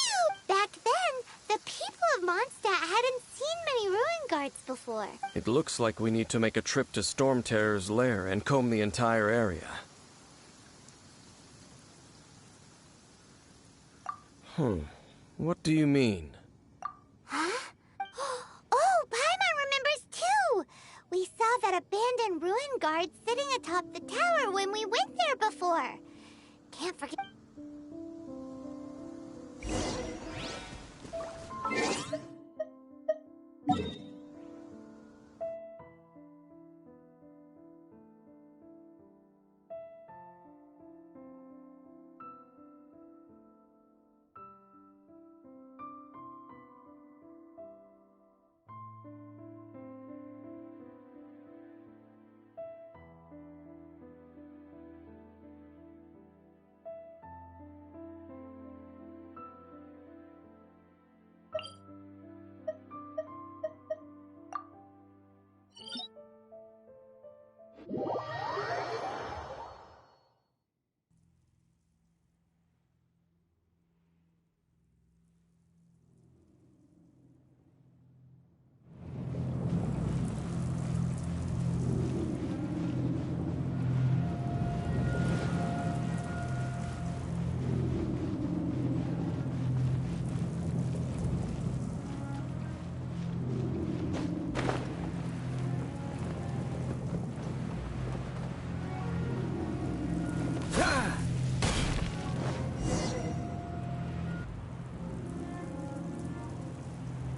S1: Back then, the people of Mondstadt hadn't seen many ruin guards before.
S3: It looks like we need to make a trip to Storm Terror's lair and comb the entire area. What do you mean?
S1: Huh? Oh, Paimon remembers too! We saw that abandoned ruin guard sitting atop the tower when we went there before. Can't forget...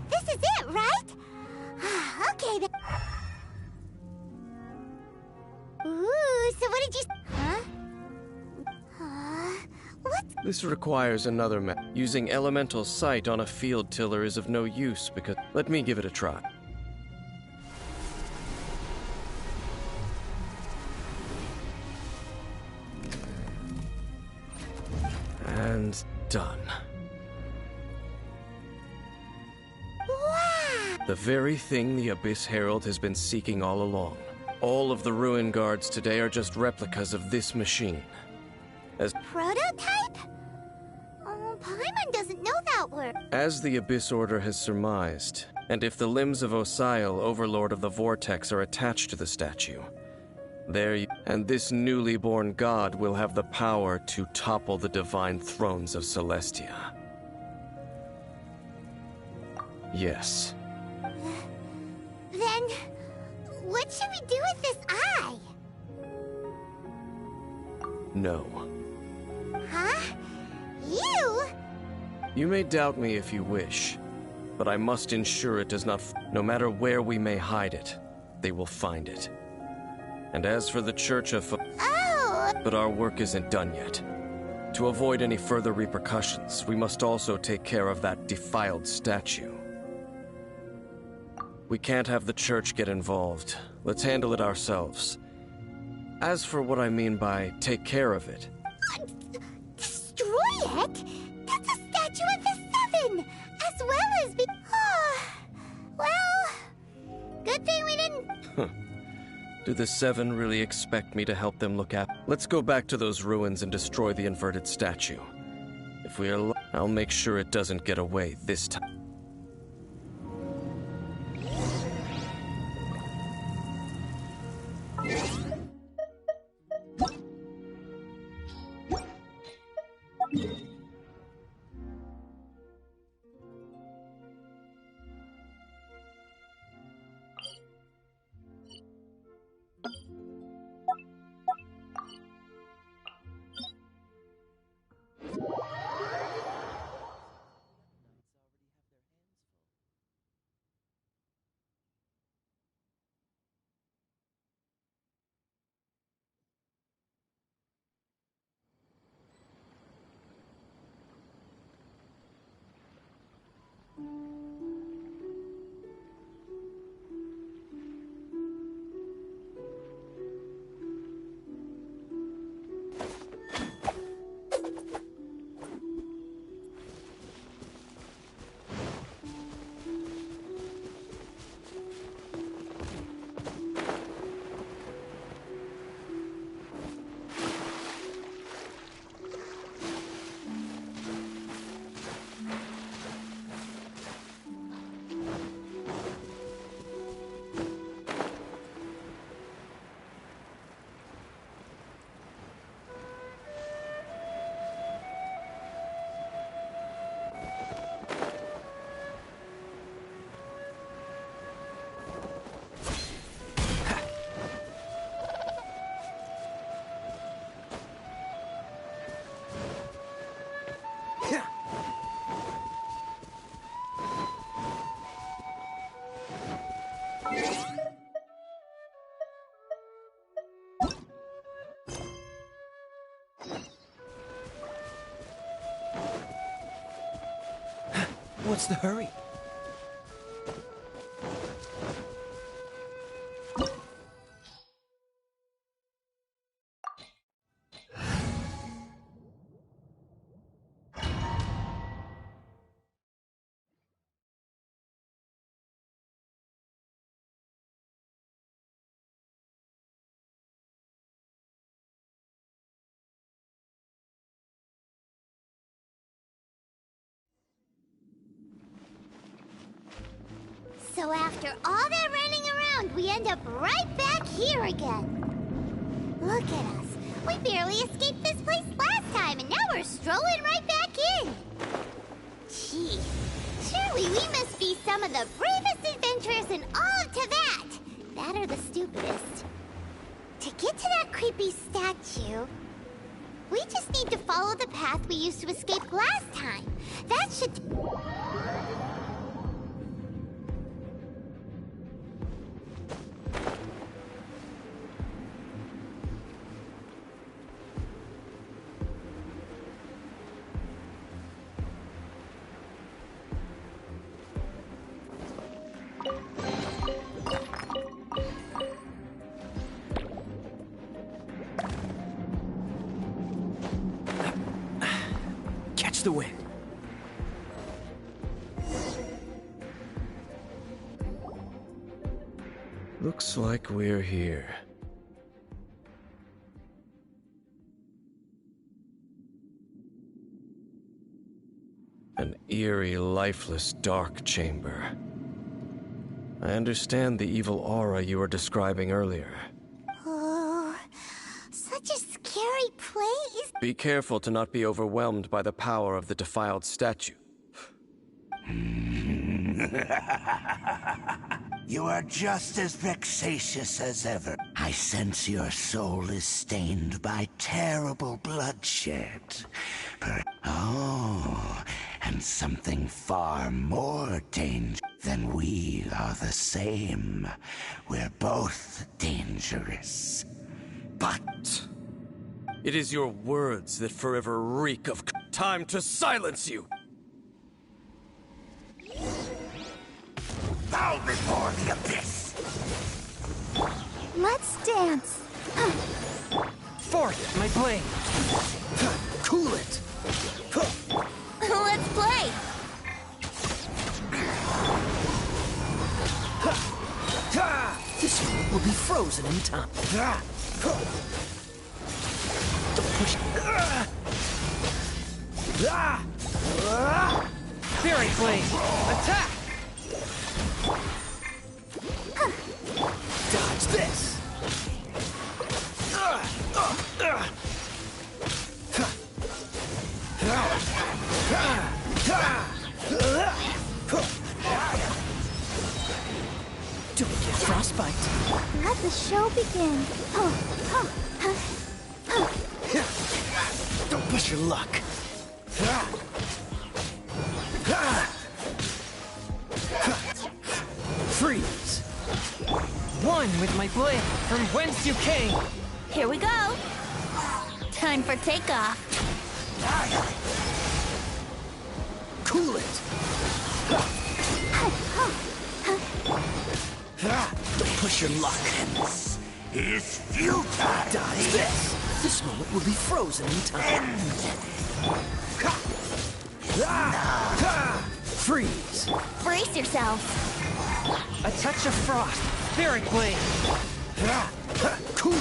S1: This is it, right? Okay then. Ooh, so what did you... Huh? What?
S3: This requires another map. Using elemental sight on a field tiller is of no use because... Let me give it a try. And done.
S1: Wow!
S3: The very thing the Abyss Herald has been seeking all along. All of the ruin guards today are just replicas of this machine.
S1: Prototype? Oh, Paimon doesn't know that word.
S3: As the Abyss Order has surmised, and if the limbs of Osial, Overlord of the Vortex, are attached to the statue, and this newly born god will have the power to topple the divine thrones of Celestia. Yes.
S1: Then, what should we do with this eye?
S3: No.
S1: Huh? You?
S3: You may doubt me if you wish, but I must ensure it does not. No matter where we may hide it, they will find it. And as for the Church of...
S1: Oh!
S3: But our work isn't done yet. To avoid any further repercussions, we must also take care of that defiled statue. We can't have the Church get involved. Let's handle it ourselves. As for what I mean by take care of it...
S1: Destroy it? That's a statue of the Seven! As well as be... well... Good thing we didn't...
S3: Do the Seven really expect me to help them look at... Let's go back to those ruins and destroy the inverted statue. If we are... I'll make sure it doesn't get away this time.
S5: What's the hurry?
S1: So after all that running around, we end up right back here again. Look at us. We barely escaped this place last time, and now we're strolling right back in. Gee, surely we must be some of the bravest adventurers in all of Teyvat. That or the stupidest. To get to that creepy statue, we just need to follow the path we used to escape last time. That should...
S7: Watch the wind.
S3: Looks like we're here. An eerie, lifeless, dark chamber. I understand the evil aura you were describing earlier.
S1: Oh, such a scary place.
S3: Be careful to not be overwhelmed by the power of the defiled statue.
S4: You are just as vexatious as ever. I sense your soul is stained by terrible bloodshed. Oh, and something far more dangerous. Then we are the same. We're both dangerous. But
S3: It is your words that forever reek of time to silence you!
S4: bow before the abyss.
S2: Let's dance.
S7: Forth, my blade. Cool it.
S1: Let's play.
S7: This one will be frozen in time. Don't push. Fairy Flame, attack! Dodge this! Don't get frostbite.
S2: Let the show begin.
S7: Don't push your luck. Freeze. One with my blade from whence you came.
S1: Here we go. Time for takeoff.
S7: Cool it. Don't push your luck.
S4: Is futile.
S7: Dodge this. This moment will be frozen in time. Freeze.
S1: Brace yourself.
S7: A touch of frost. Fairy Blade. Cool.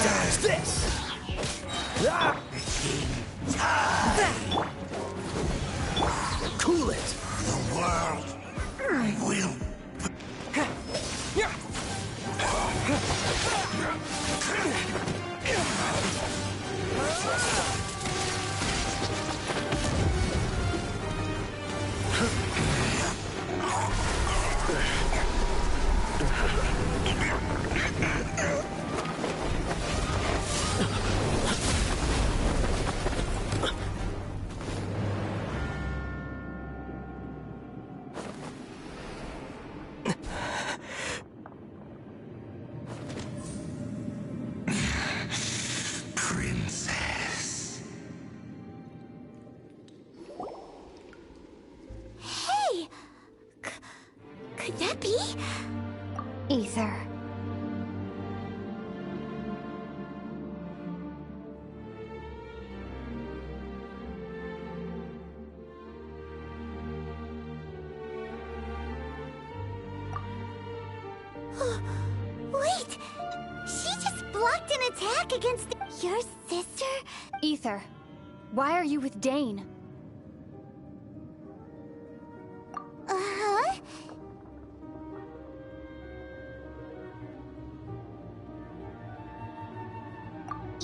S7: Dodge this. Cool it.
S4: The world will. Princess.
S1: Hey! Could that be?
S2: Ether.
S1: Wait! She just blocked an attack against your sister?
S2: Ether. Why are you with Dane?
S1: Uh-huh.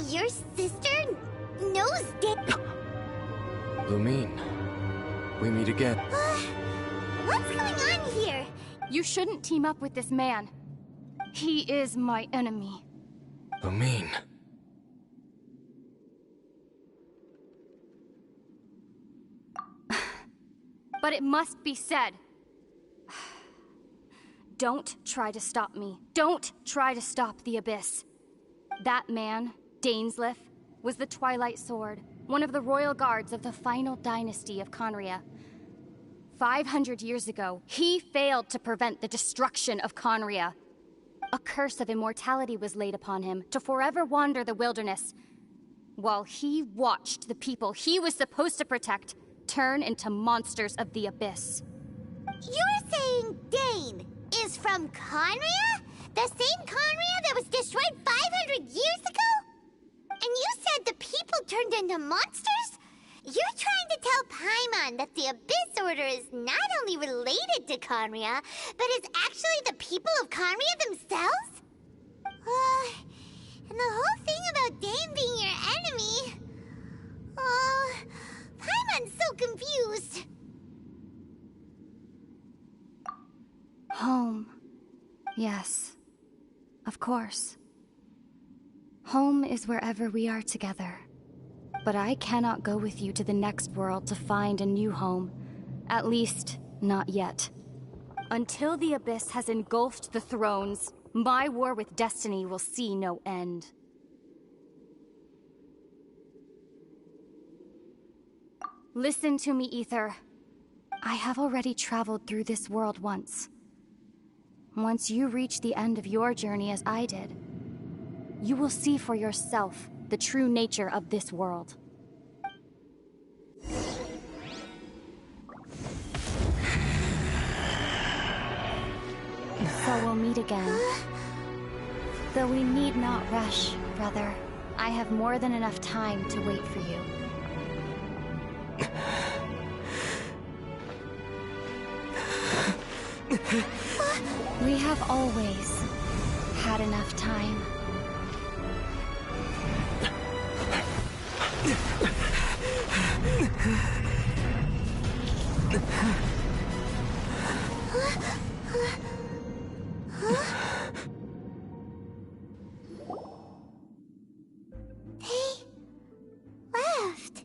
S1: Your sister knows
S3: Lumine, we meet again.
S1: What's going on here?
S2: You shouldn't team up with this man. He is my enemy.
S3: Lumine.
S2: But it must be said. Don't try to stop me. Don't try to stop the Abyss. That man, Dainsleif, was the Twilight Sword, one of the royal guards of the final dynasty of Conria.
S9: 500 years ago, he failed to prevent the destruction of Conria. A curse of immortality was laid upon him to forever wander the wilderness, while he watched the people he was supposed to protect turn into monsters of the abyss.
S1: You're saying Dane is from Conria? The same Conria that was destroyed 500 years ago? And you said the people turned into monsters? You're trying to tell Paimon that the Abyss Order is not only related to Conria, but is actually the people of Conria themselves? And the whole thing about Dane being your enemy... Paimon's so confused.
S9: Home. Yes. Of course. Home is wherever we are together. But I cannot go with you to the next world to find a new home. At least, not yet. Until the Abyss has engulfed the thrones, my war with destiny will see no end. Listen to me, Ether. I have already traveled through this world once. Once you reach the end of your journey as I did, you will see for yourself the true nature of this world. So we'll meet again. Though we need not rush, brother. I have more than enough time to wait for you. We have always had enough time.
S1: They left.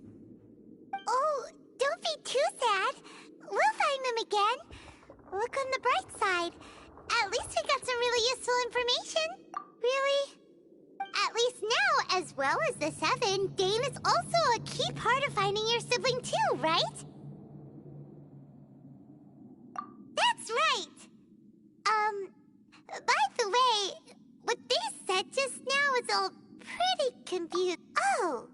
S1: Oh, don't be too sad. We'll find them again. Look on the bright side. At least we got some really useful information. Really? At least now, as well as the Seven, Dane is also a key part of finding your sibling too, right? That's right! By the way, what they said just now is all pretty confused. Oh!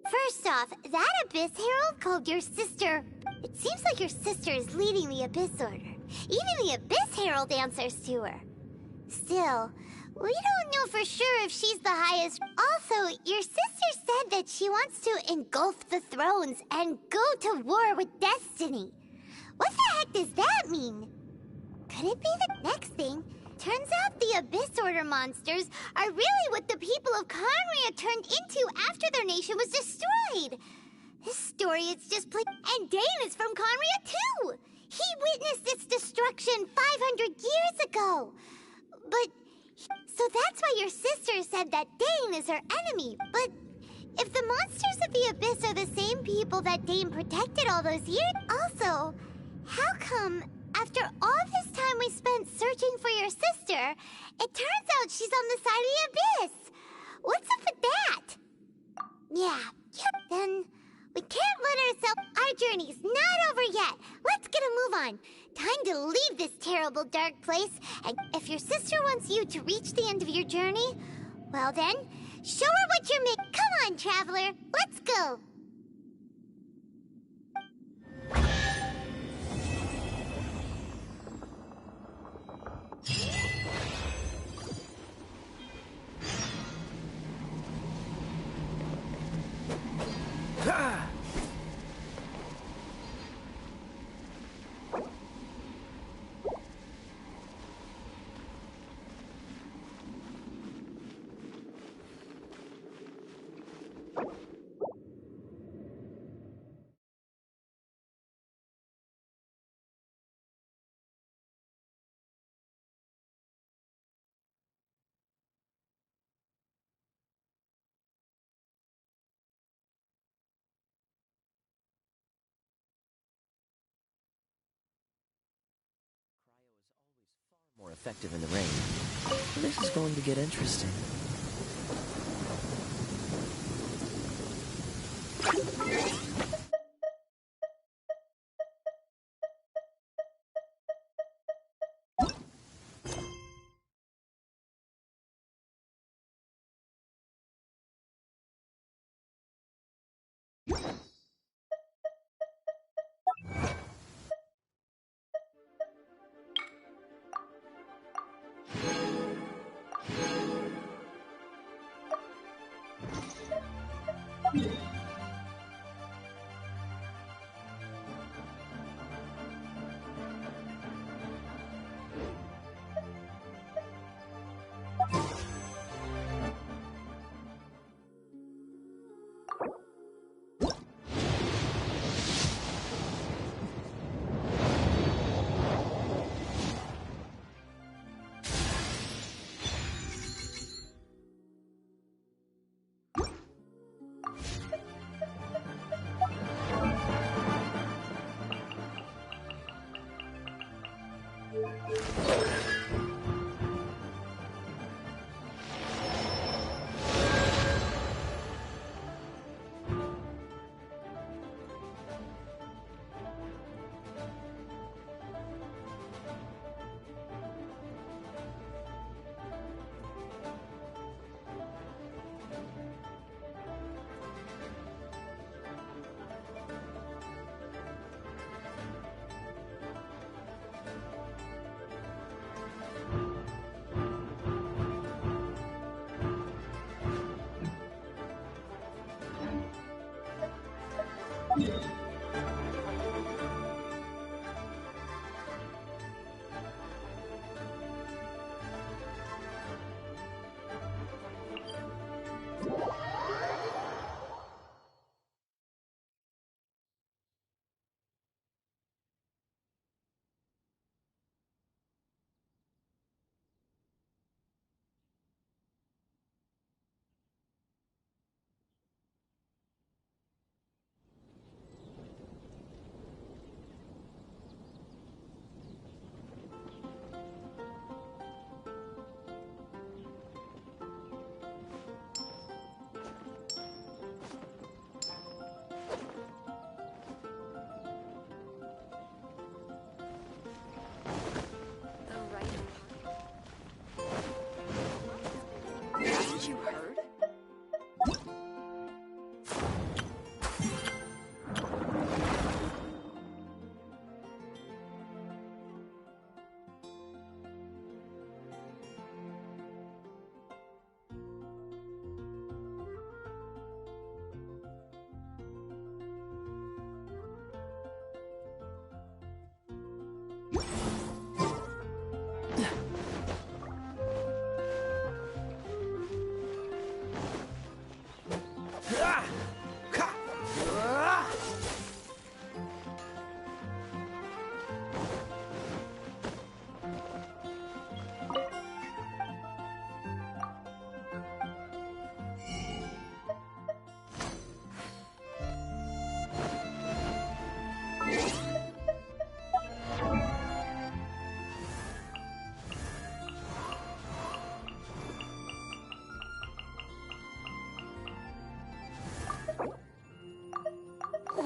S1: First off, that Abyss Herald called your sister... It seems like your sister is leading the Abyss Order. Even the Abyss Herald answers to her. Still, we don't know for sure if she's the highest... Also, your sister said that she wants to engulf the thrones and go to war with destiny. What the heck does that mean? Could it be the next thing? Turns out the Abyss Order monsters are really what the people of Conria turned into after their nation was destroyed. This story is just plain... And Dane is from Conria too! He witnessed its destruction 500 years ago! But... So that's why your sister said that Dane is her enemy. But if the monsters of the Abyss are the same people that Dane protected all those years... Also, how come, after all this time we spent searching for your sister, it turns out she's on the side of the Abyss? What's up with that? Yeah, then... We can't let ourselves... Our journey's not over yet. Let's get a move on. Time to leave this terrible dark place. And if your sister wants you to reach the end of your journey, well then, show her what you're making. Come on, traveler. Let's go.
S5: More effective in the rain. This is going to get interesting.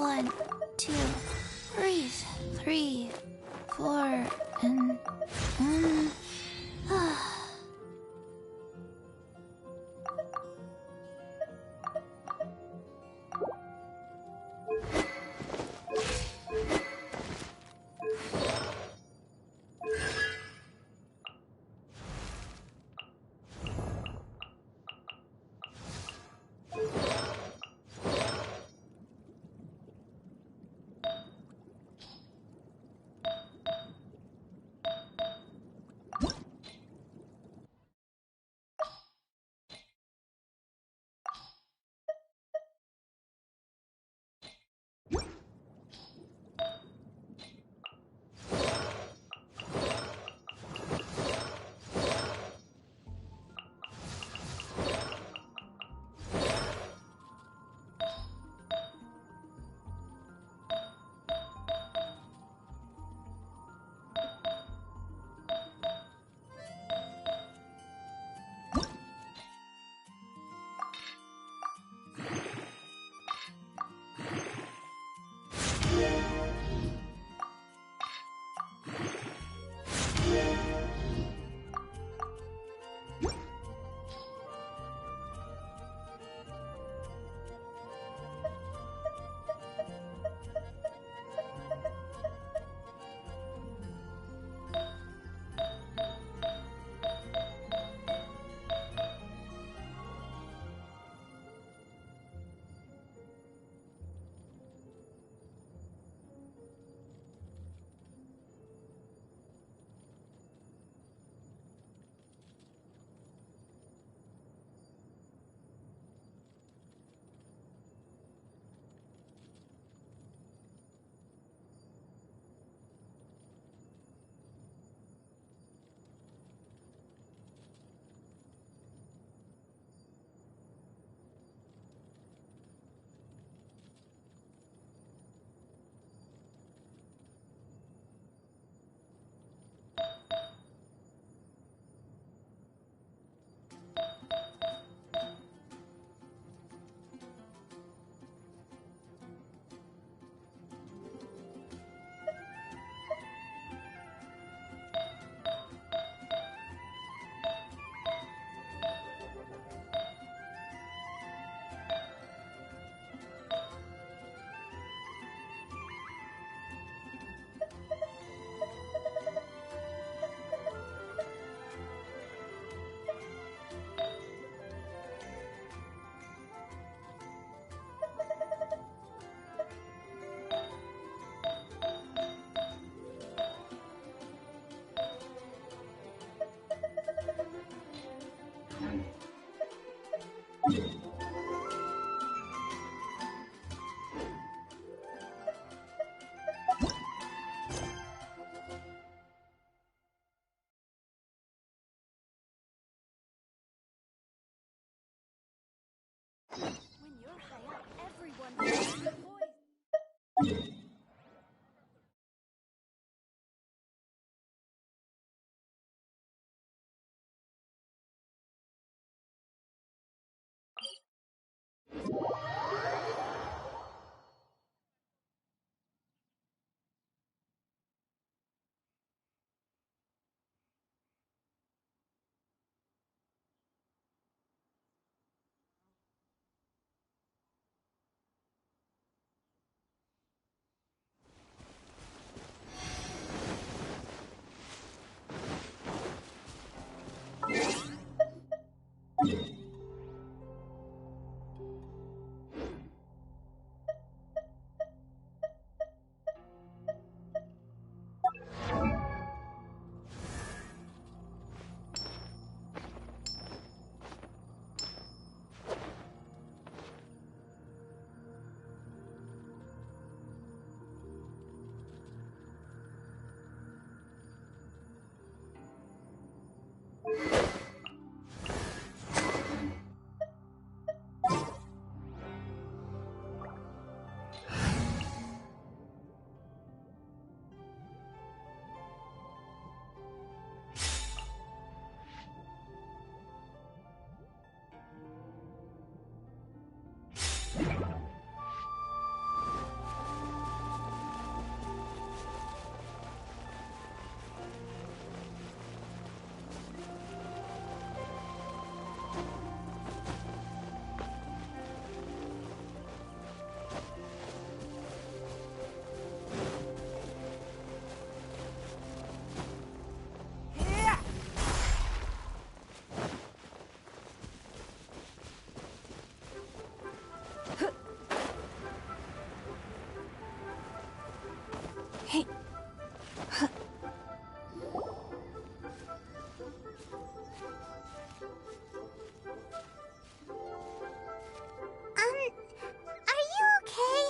S2: 1, 2, breathe. 3, 4, and...
S1: Are you okay?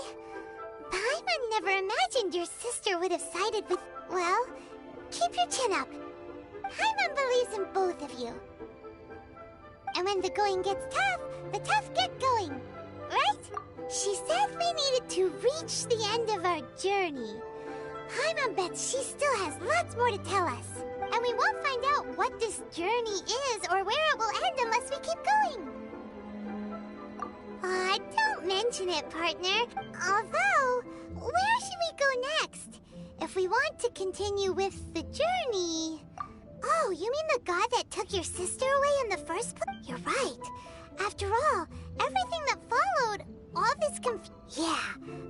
S1: Paimon never imagined your sister would have sided with... Well, keep your chin up. Paimon believes in both of you. And when the going gets tough, the tough get going. Right? She said we needed to reach the end of our journey. Paimon bets she still has lots more to tell us. And we won't find out what this journey is or where it will end unless we keep going. Aw, don't mention it, partner. Although, where should we go next? If we want to continue with the journey... Oh, you mean the god that took your sister away in the first place? You're right. After all, everything that followed, all this Yeah,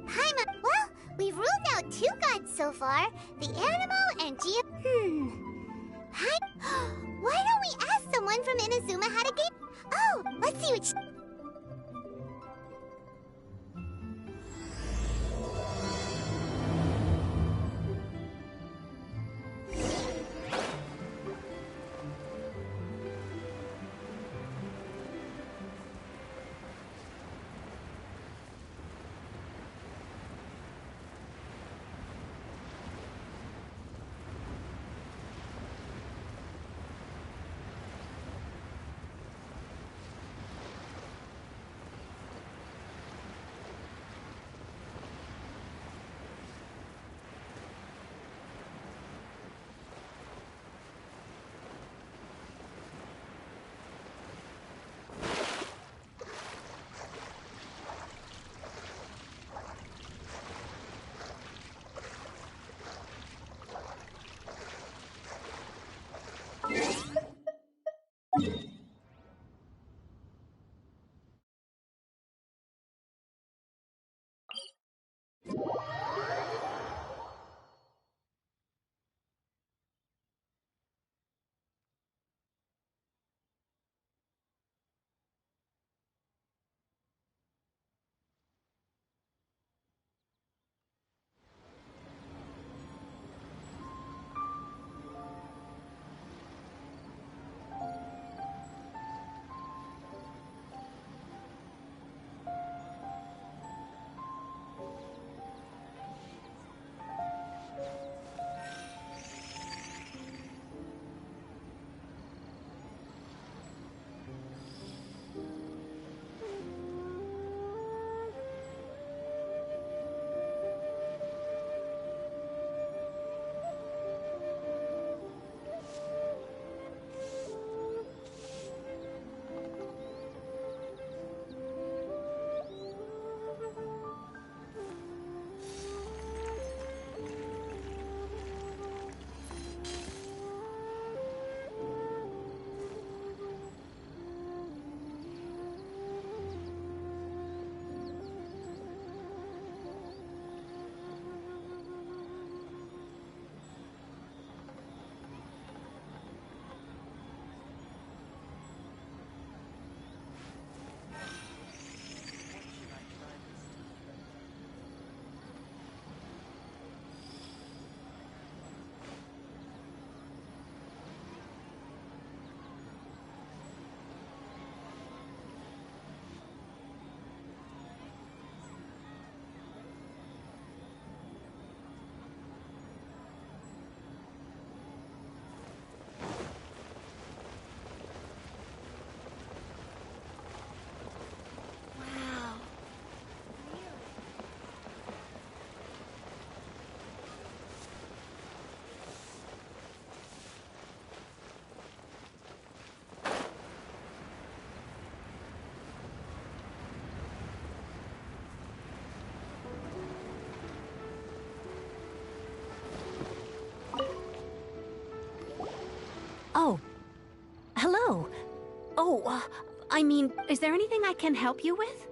S1: Paimon... Well, we've ruled out 2 gods so far. The Animo and Why don't we ask someone from Inazuma how to get... Oh, let's see what
S10: I mean, is there anything I can help you with?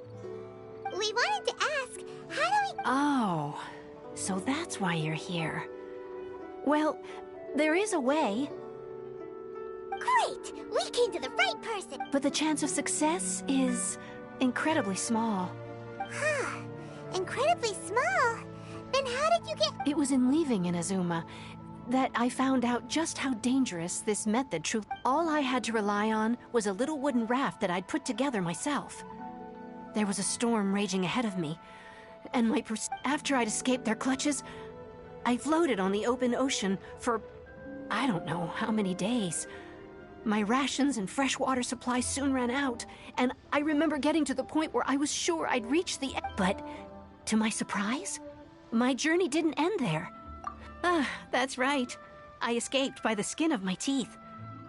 S1: We wanted to ask, how do we...
S10: Oh, so that's why you're here. Well, there is a way.
S1: Great! We came to the right person!
S10: But the chance of success is incredibly small.
S1: Huh. Incredibly small? Then how did you get...
S10: It was in leaving Inazuma that I found out just how dangerous this method truly... All I had to rely on was a little wooden raft that I'd put together myself. There was a storm raging ahead of me, and after I'd escaped their clutches, I floated on the open ocean for I don't know how many days. My rations and fresh water supply soon ran out, and I remember getting to the point where I was sure I'd reach the end. But, to my surprise, my journey didn't end there. That's right. I escaped by the skin of my teeth.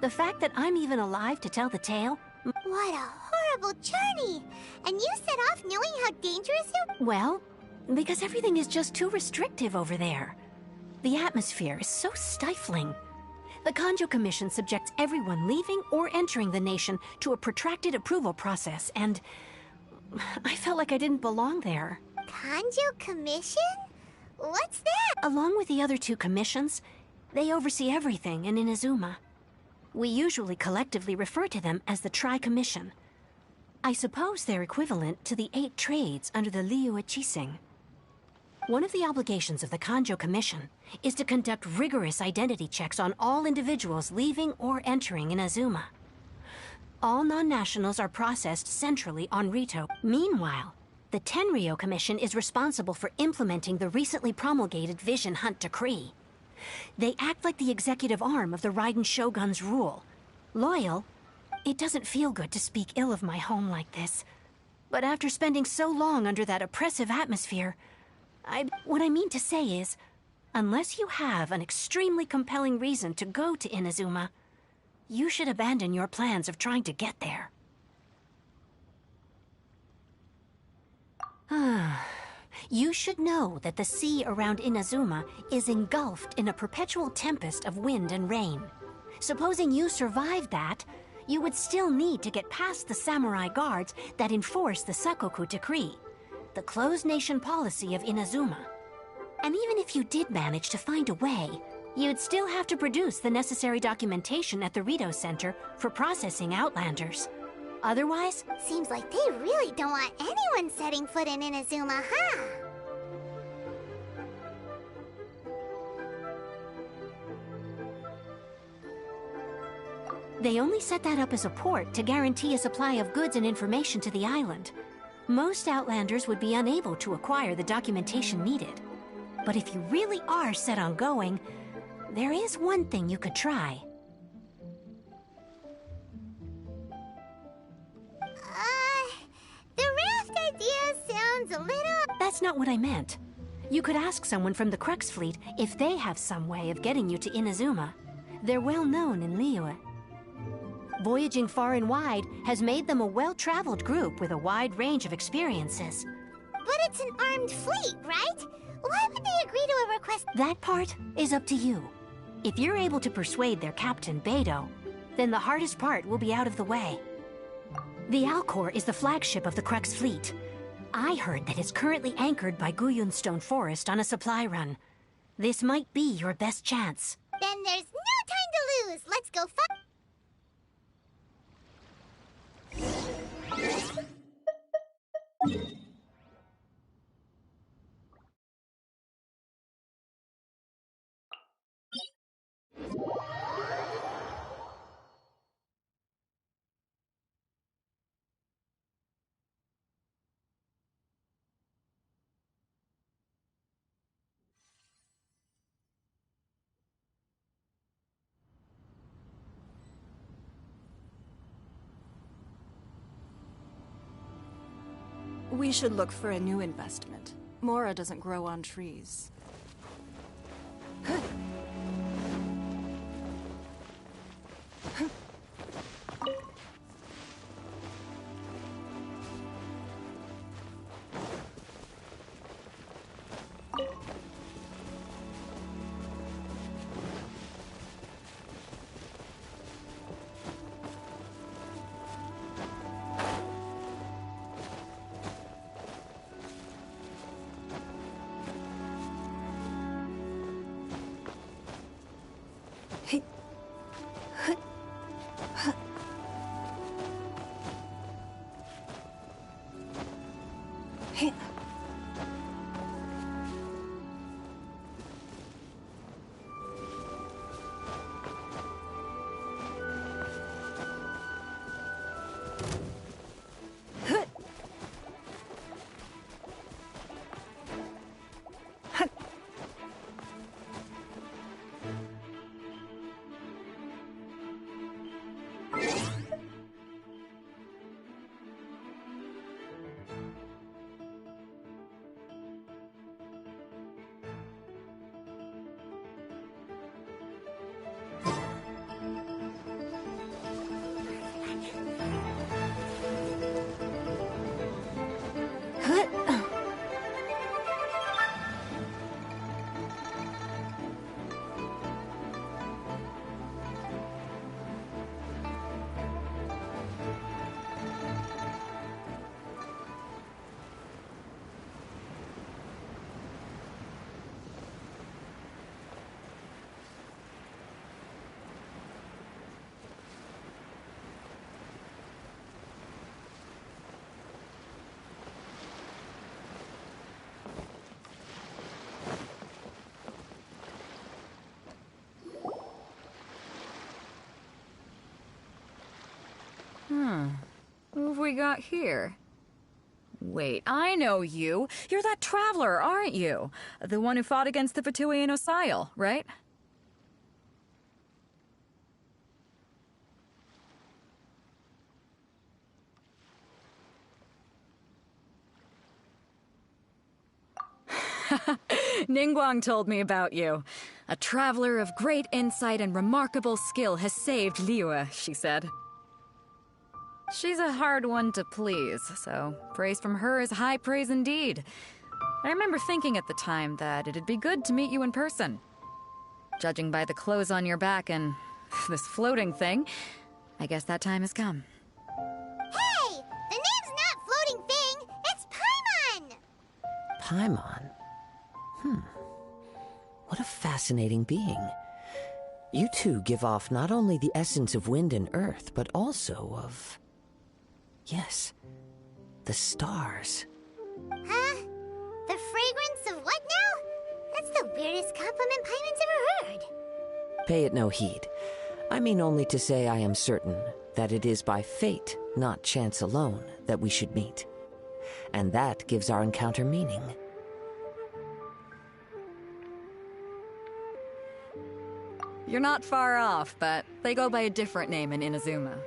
S10: The fact that I'm even alive to tell the tale...
S1: What a horrible journey! And you set off knowing how dangerous it...
S10: Well, because everything is just too restrictive over there. The atmosphere is so stifling. The Kanjo Commission subjects everyone leaving or entering the nation to a protracted approval process, and I felt like I didn't belong there.
S1: Kanjo Commission? What's that?
S10: Along with the other two commissions, they oversee everything in Inazuma. We usually collectively refer to them as the Tri-Commission. I suppose they're equivalent to the 8 trades under the Liyue Chising. One of the obligations of the Kanjo Commission is to conduct rigorous identity checks on all individuals leaving or entering Inazuma. All non-nationals are processed centrally on Rito. Meanwhile, the Tenryo Commission is responsible for implementing the recently promulgated Vision Hunt Decree. They act like the executive arm of the Raiden Shogun's rule. Loyal, it doesn't feel good to speak ill of my home like this. But after spending so long under that oppressive atmosphere, what I mean to say is, unless you have an extremely compelling reason to go to Inazuma, you should abandon your plans of trying to get there. You should know that the sea around Inazuma is engulfed in a perpetual tempest of wind and rain. Supposing you survived that, you would still need to get past the samurai guards that enforce the Sakoku Decree, the closed nation policy of Inazuma. And even if you did manage to find a way, you'd still have to produce the necessary documentation at the Rito Center for processing Outlanders. Otherwise...
S1: Seems like they really don't want anyone setting foot in Inazuma, huh?
S10: They only set that up as a port to guarantee a supply of goods and information to the island. Most Outlanders would be unable to acquire the documentation needed. But if you really are set on going, there is one thing you could try.
S1: The raft idea sounds a little...
S10: That's not what I meant. You could ask someone from the Crux Fleet if they have some way of getting you to Inazuma. They're well known in Liyue. Voyaging far and wide has made them a well-traveled group with a wide range of experiences.
S1: But it's an armed fleet, right? Why would they agree to a request?
S10: That part is up to you. If you're able to persuade their captain, Beidou, then the hardest part will be out of the way. The Alcor is the flagship of the Crux Fleet. I heard that it's currently anchored by Guyunstone Forest on a supply run. This might be your best chance.
S1: Then there's no time to lose. Let's go find...
S11: We should look for a new investment. Mora doesn't grow on trees.
S12: Who have we got here? Wait, I know you. You're that traveler, aren't you? The one who fought against the Fatui and Osile, right? Ningguang told me about you. A traveler of great insight and remarkable skill has saved Liyue, she said. She's a hard one to please, so praise from her is high praise indeed. I remember thinking at the time that it'd be good to meet you in person. Judging by the clothes on your back and this floating thing, I guess that time has come.
S1: Hey! The name's not Floating Thing, it's Paimon!
S5: Paimon? What a fascinating being. You two give off not only the essence of wind and earth, but also of... yes, the stars.
S1: Huh? The fragrance of what now? That's the weirdest compliment Paimon's ever heard.
S5: Pay it no heed. I mean only to say I am certain that it is by fate, not chance alone, that we should meet. And that gives our encounter meaning.
S12: You're not far off, but they go by a different name in Inazuma.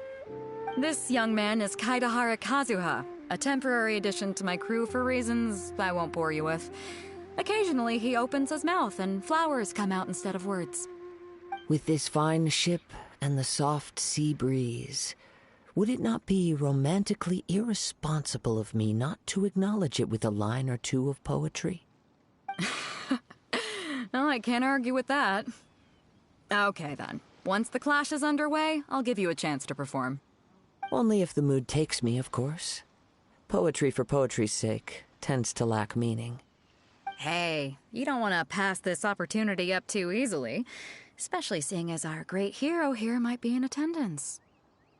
S12: This young man is Kaidahara Kazuha, a temporary addition to my crew for reasons I won't bore you with. Occasionally, he opens his mouth and flowers come out instead of words.
S5: With this fine ship and the soft sea breeze, would it not be romantically irresponsible of me not to acknowledge it with a line or two of poetry?
S12: No, I can't argue with that. Okay, then. Once the clash is underway, I'll give you a chance to perform.
S5: Only if the mood takes me, of course. Poetry for poetry's sake tends to lack meaning.
S12: Hey, you don't want to pass this opportunity up too easily, especially seeing as our great hero here might be in attendance.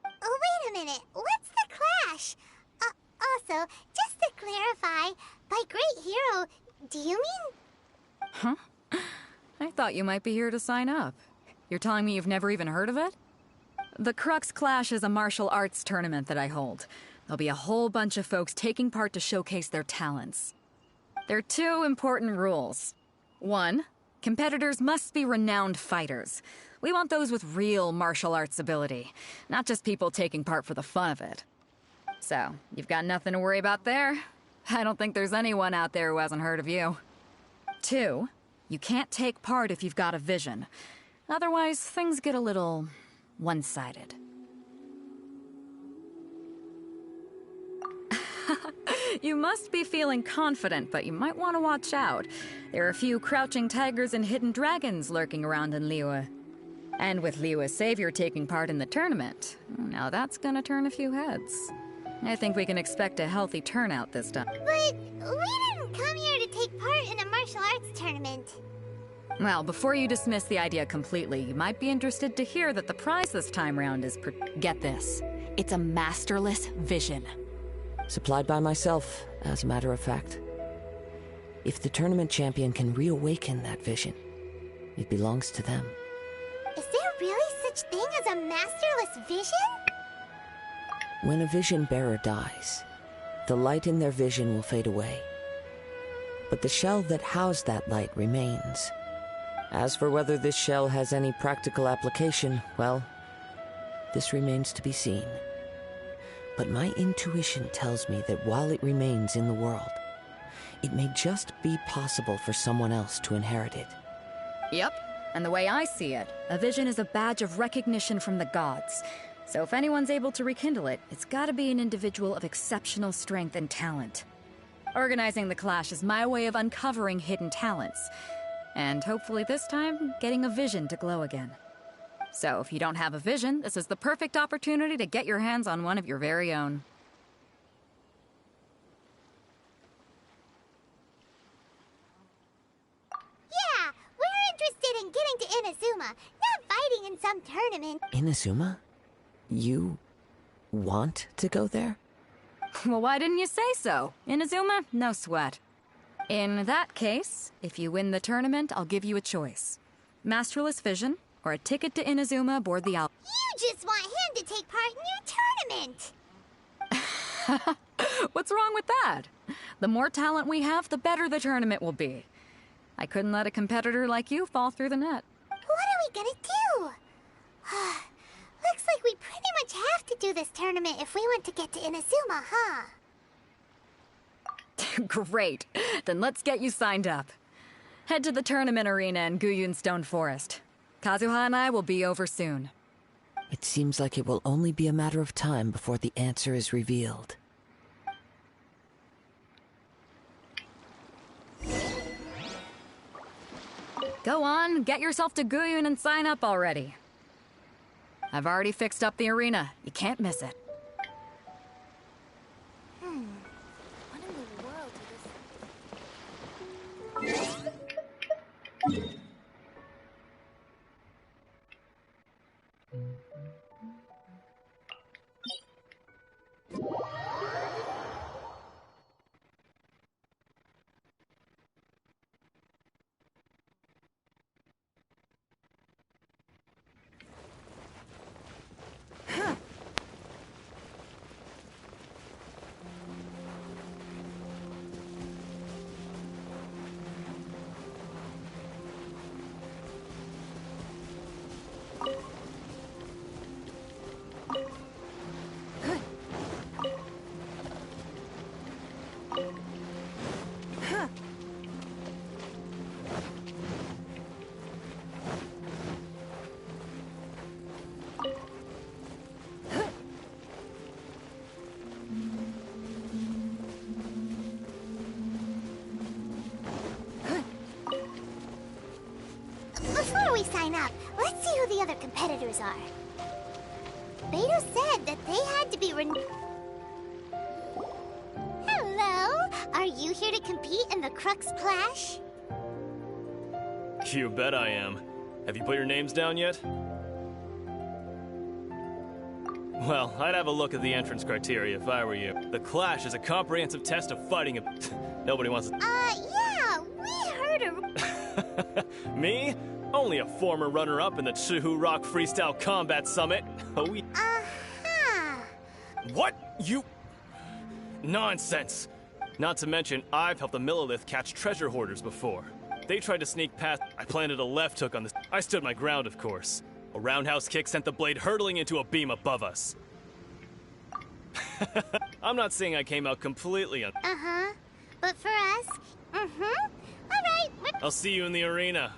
S1: Oh, wait a minute. What's the clash? Also, just to clarify, by great hero, do you mean...
S12: Huh? I thought you might be here to sign up. You're telling me you've never even heard of it? The Crux Clash is a martial arts tournament that I hold. There'll be a whole bunch of folks taking part to showcase their talents. There are two important rules. One, competitors must be renowned fighters. We want those with real martial arts ability, not just people taking part for the fun of it. So, you've got nothing to worry about there. I don't think there's anyone out there who hasn't heard of you. Two, you can't take part if you've got a vision. Otherwise, things get a little one-sided. You must be feeling confident, but you might want to watch out. There are a few crouching tigers and hidden dragons lurking around in Liyue. And with Liyue's savior taking part in the tournament, now that's gonna turn a few heads. I think we can expect a healthy turnout this time.
S1: But we didn't come here to take part in a martial arts tournament.
S12: Well, before you dismiss the idea completely, you might be interested to hear that the prize this time round is get this. It's a masterless vision.
S5: Supplied by myself, as a matter of fact. If the tournament champion can reawaken that vision, it belongs to them.
S1: Is there really such thing as a masterless vision?
S5: When a vision bearer dies, the light in their vision will fade away. But the shell that housed that light remains. As for whether this shell has any practical application, well, this remains to be seen. But my intuition tells me that while it remains in the world, it may just be possible for someone else to inherit it.
S12: Yep, and the way I see it, a vision is a badge of recognition from the gods. So if anyone's able to rekindle it, it's gotta be an individual of exceptional strength and talent. Organizing the clash is my way of uncovering hidden talents. And hopefully this time, getting a vision to glow again. So if you don't have a vision, this is the perfect opportunity to get your hands on one of your very own.
S1: Yeah, we're interested in getting to Inazuma, not fighting in some tournament.
S5: Inazuma? You want to go there?
S12: Well, why didn't you say so? Inazuma? No sweat. In that case, if you win the tournament, I'll give you a choice. Masterless Vision, or a ticket to Inazuma aboard the Al-
S1: You just want him to take part in your tournament!
S12: What's wrong with that? The more talent we have, the better the tournament will be. I couldn't let a competitor like you fall through the net.
S1: What are we gonna do? Looks like we pretty much have to do this tournament if we want to get to Inazuma, huh?
S12: Great. Then let's get you signed up. Head to the tournament arena in Guyun Stone Forest. Kazuha and I will be over soon.
S5: It seems like it will only be a matter of time before the answer is revealed.
S12: Go on, get yourself to Guyun and sign up already. I've already fixed up the arena. You can't miss it.
S1: What in the world is this? Before we sign up, let's see who the other competitors are. Beto said that they had to be Hello? Are you here to compete in the Crux Clash?
S13: You bet I am. Have you put your names down yet? Well, I'd have a look at the entrance criteria if I were you. The Clash is a comprehensive test of fighting. Nobody wants to.
S1: Yeah, we heard of.
S13: Me? Only a former runner-up in the Chihu Rock Freestyle Combat Summit. Oh, What? You... Nonsense. Not to mention, I've helped the Millilith catch treasure hoarders before. They tried to sneak past. I planted a left hook on this. I stood my ground, of course. A roundhouse kick sent the blade hurtling into a beam above us. I'm not saying I came out completely
S1: But for us, Alright,
S13: I'll see you in the arena.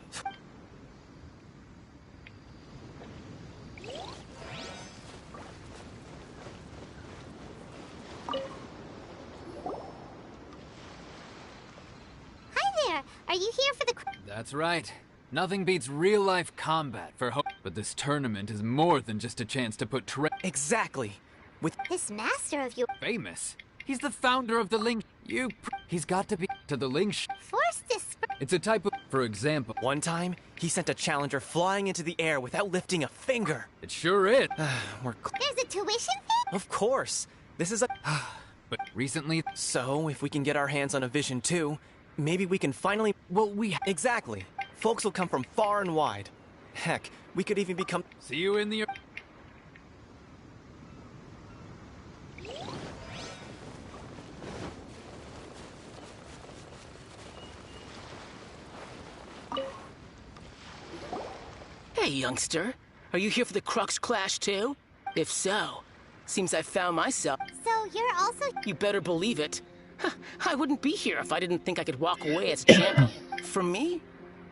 S1: Hi there. Are you here for the...
S14: That's right. Nothing beats real-life combat for but this tournament is more than just a chance to put
S7: Exactly.
S1: This master of you...
S14: famous. He's the founder of the Ling... He's got to be to the link.
S1: Forced to
S14: It's a type of, for example.
S15: One time, he sent a challenger flying into the air without lifting a finger.
S14: It sure is.
S1: There's a tuition fee?
S15: Of course. This is a...
S14: But recently...
S15: So, if we can get our hands on a vision too, maybe we can finally... Well, Exactly. Folks will come from far and wide. Heck, we could even become...
S14: See you in the...
S16: Hey, youngster. Are you here for the Crux Clash too? If so, seems I found myself.
S1: So you're also...
S16: You better believe it. I wouldn't be here if I didn't think I could walk away as a champion. For me,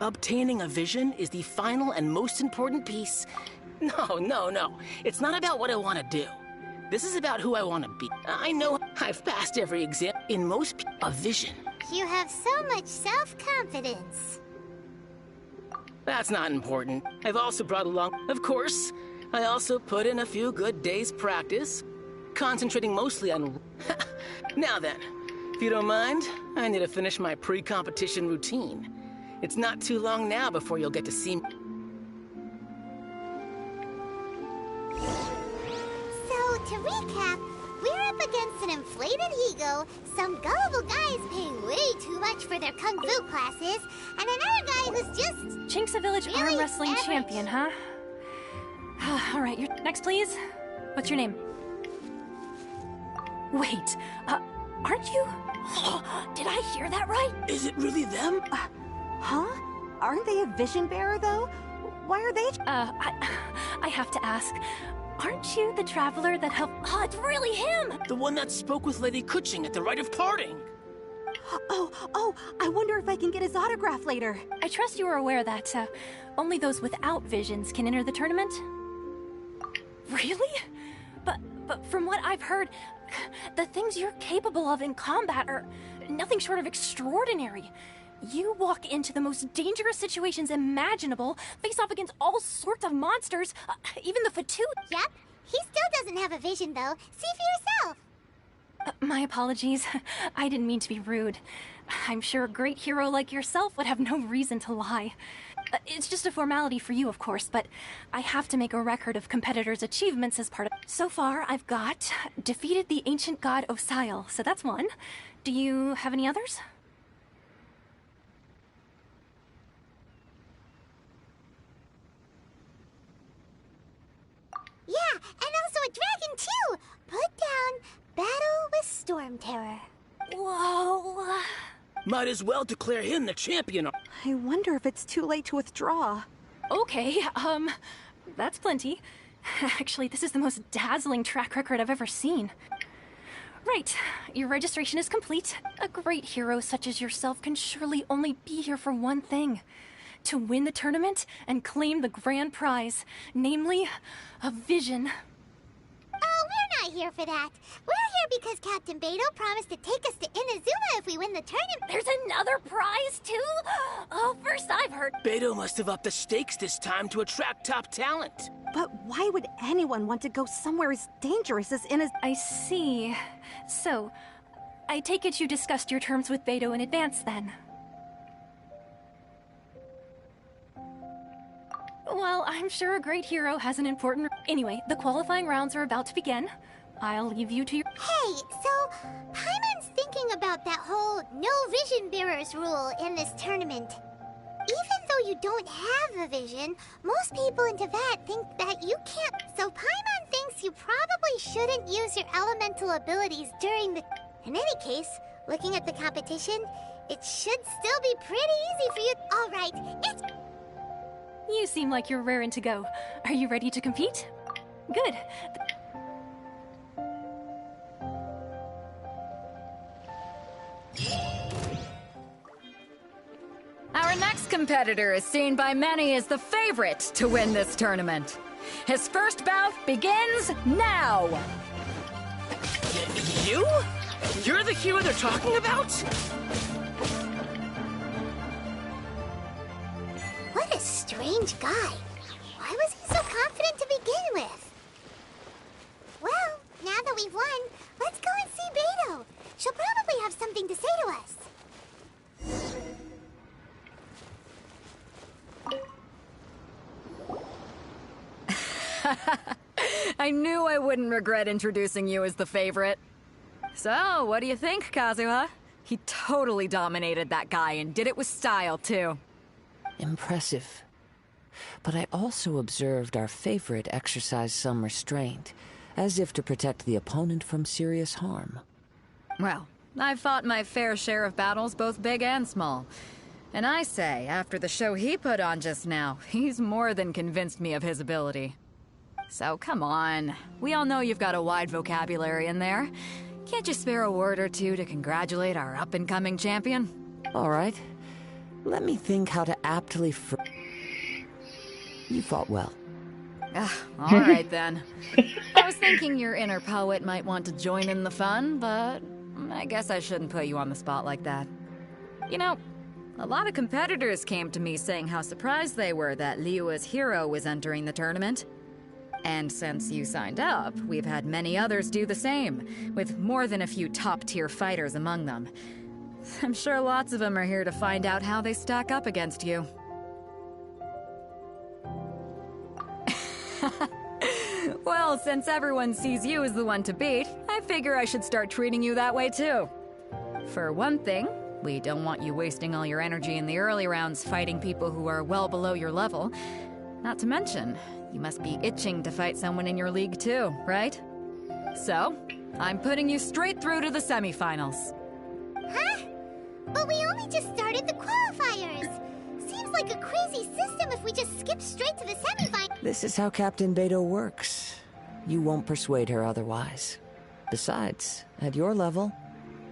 S16: obtaining a vision is the final and most important piece. No. It's not about what I want to do. This is about who I want to be. I know I've passed every exam. In most a vision.
S1: You have so much self-confidence.
S16: That's not important. I've also brought along, of course, I also put in a few good days' practice, concentrating mostly on... Now then, if you don't mind, I need to finish my pre-competition routine. It's not too long now before you'll get to see me.
S1: So, to recap, we're up against an inflated ego, some gullible guys paying way too much for their kung fu classes, and another guy who's just...
S17: Chinks a Village
S1: really
S17: arm wrestling
S1: average.
S17: champion, huh? Alright, you're next, please. What's your name? Wait, aren't you? Did I hear that right?
S16: Is it really them?
S18: Huh? Aren't they a vision bearer, though? Why are they...
S17: I have to ask. Aren't you the traveler that helped... Oh, it's really him!
S16: The one that spoke with Lady Kuching at the rite of parting.
S18: Oh, I wonder if I can get his autograph later.
S17: I trust you are aware that, only those without visions can enter the tournament? Really? But from what I've heard, the things you're capable of in combat are nothing short of extraordinary. You walk into the most dangerous situations imaginable, face off against all sorts of monsters, even the Fatu.
S1: Yep, he still doesn't have a vision, though. See for yourself.
S17: My apologies. I didn't mean to be rude. I'm sure a great hero like yourself would have no reason to lie. It's just a formality for you, of course, but I have to make a record of competitors' achievements as part of... So far, I've got defeated the ancient god Osile, so that's one. Do you have any others?
S1: Yeah, and also a dragon, too! Put down Battle with Storm Terror.
S17: Whoa!
S16: Might as well declare him the champion.
S18: I wonder if it's too late to withdraw.
S17: Okay, that's plenty. Actually, this is the most dazzling track record I've ever seen. Right, your registration is complete. A great hero such as yourself can surely only be here for one thing. To win the tournament and claim the grand prize, namely, a vision.
S1: Oh, we're not here for that. We're here because Captain Beto promised to take us to Inazuma if we win the tournament.
S17: There's another prize, too? Oh, first I've heard...
S16: Beto must have upped the stakes this time to attract top talent.
S18: But why would anyone want to go somewhere as dangerous as Inazuma?
S17: I see. So, I take it you discussed your terms with Beto in advance, then? Well, I'm sure a great hero has an important... Anyway, the qualifying rounds are about to begin. I'll leave you to your...
S1: Hey, so Paimon's thinking about that whole no vision bearers rule in this tournament. Even though you don't have a vision, most people in Teyvat think that you can't. So Paimon thinks you probably shouldn't use your elemental abilities during the... In any case, looking at the competition, it should still be pretty easy for you... Alright, it's...
S17: You seem like you're raring to go. Are you ready to compete? Good.
S12: Our next competitor is seen by many as the favorite to win this tournament. His first bout begins now!
S16: You? You're the hero they're talking about?
S1: What a strange guy. Why was he so confident to begin with? Well, now that we've won, let's go and see Beto. She'll probably have something to say to us.
S12: I knew I wouldn't regret introducing you as the favorite. So, what do you think, Kazuha? He totally dominated that guy and did it with style, too.
S5: Impressive. But I also observed our favorite exercise some restraint, as if to protect the opponent from serious harm.
S12: Well, I've fought my fair share of battles, both big and small. And I say, after the show he put on just now, he's more than convinced me of his ability. So come on, we all know you've got a wide vocabulary in there. Can't you spare a word or two to congratulate our up-and-coming champion?
S5: All right. Let me think how to aptly You fought well.
S12: All right then. I was thinking your inner poet might want to join in the fun, but I guess I shouldn't put you on the spot like that. You know, a lot of competitors came to me saying how surprised they were that Liyue's hero was entering the tournament. And since you signed up, we've had many others do the same, with more than a few top-tier fighters among them. I'm sure lots of them are here to find out how they stack up against you. Well, since everyone sees you as the one to beat, I figure I should start treating you that way too. For one thing, we don't want you wasting all your energy in the early rounds fighting people who are well below your level. Not to mention, you must be itching to fight someone in your league too, right? So, I'm putting you straight through to the semifinals.
S1: Huh? But we only just started the qualifiers. Seems like a crazy system if we just skip straight to the semifinals.
S5: This is how Captain Beto works. You won't persuade her otherwise. Besides, at your level,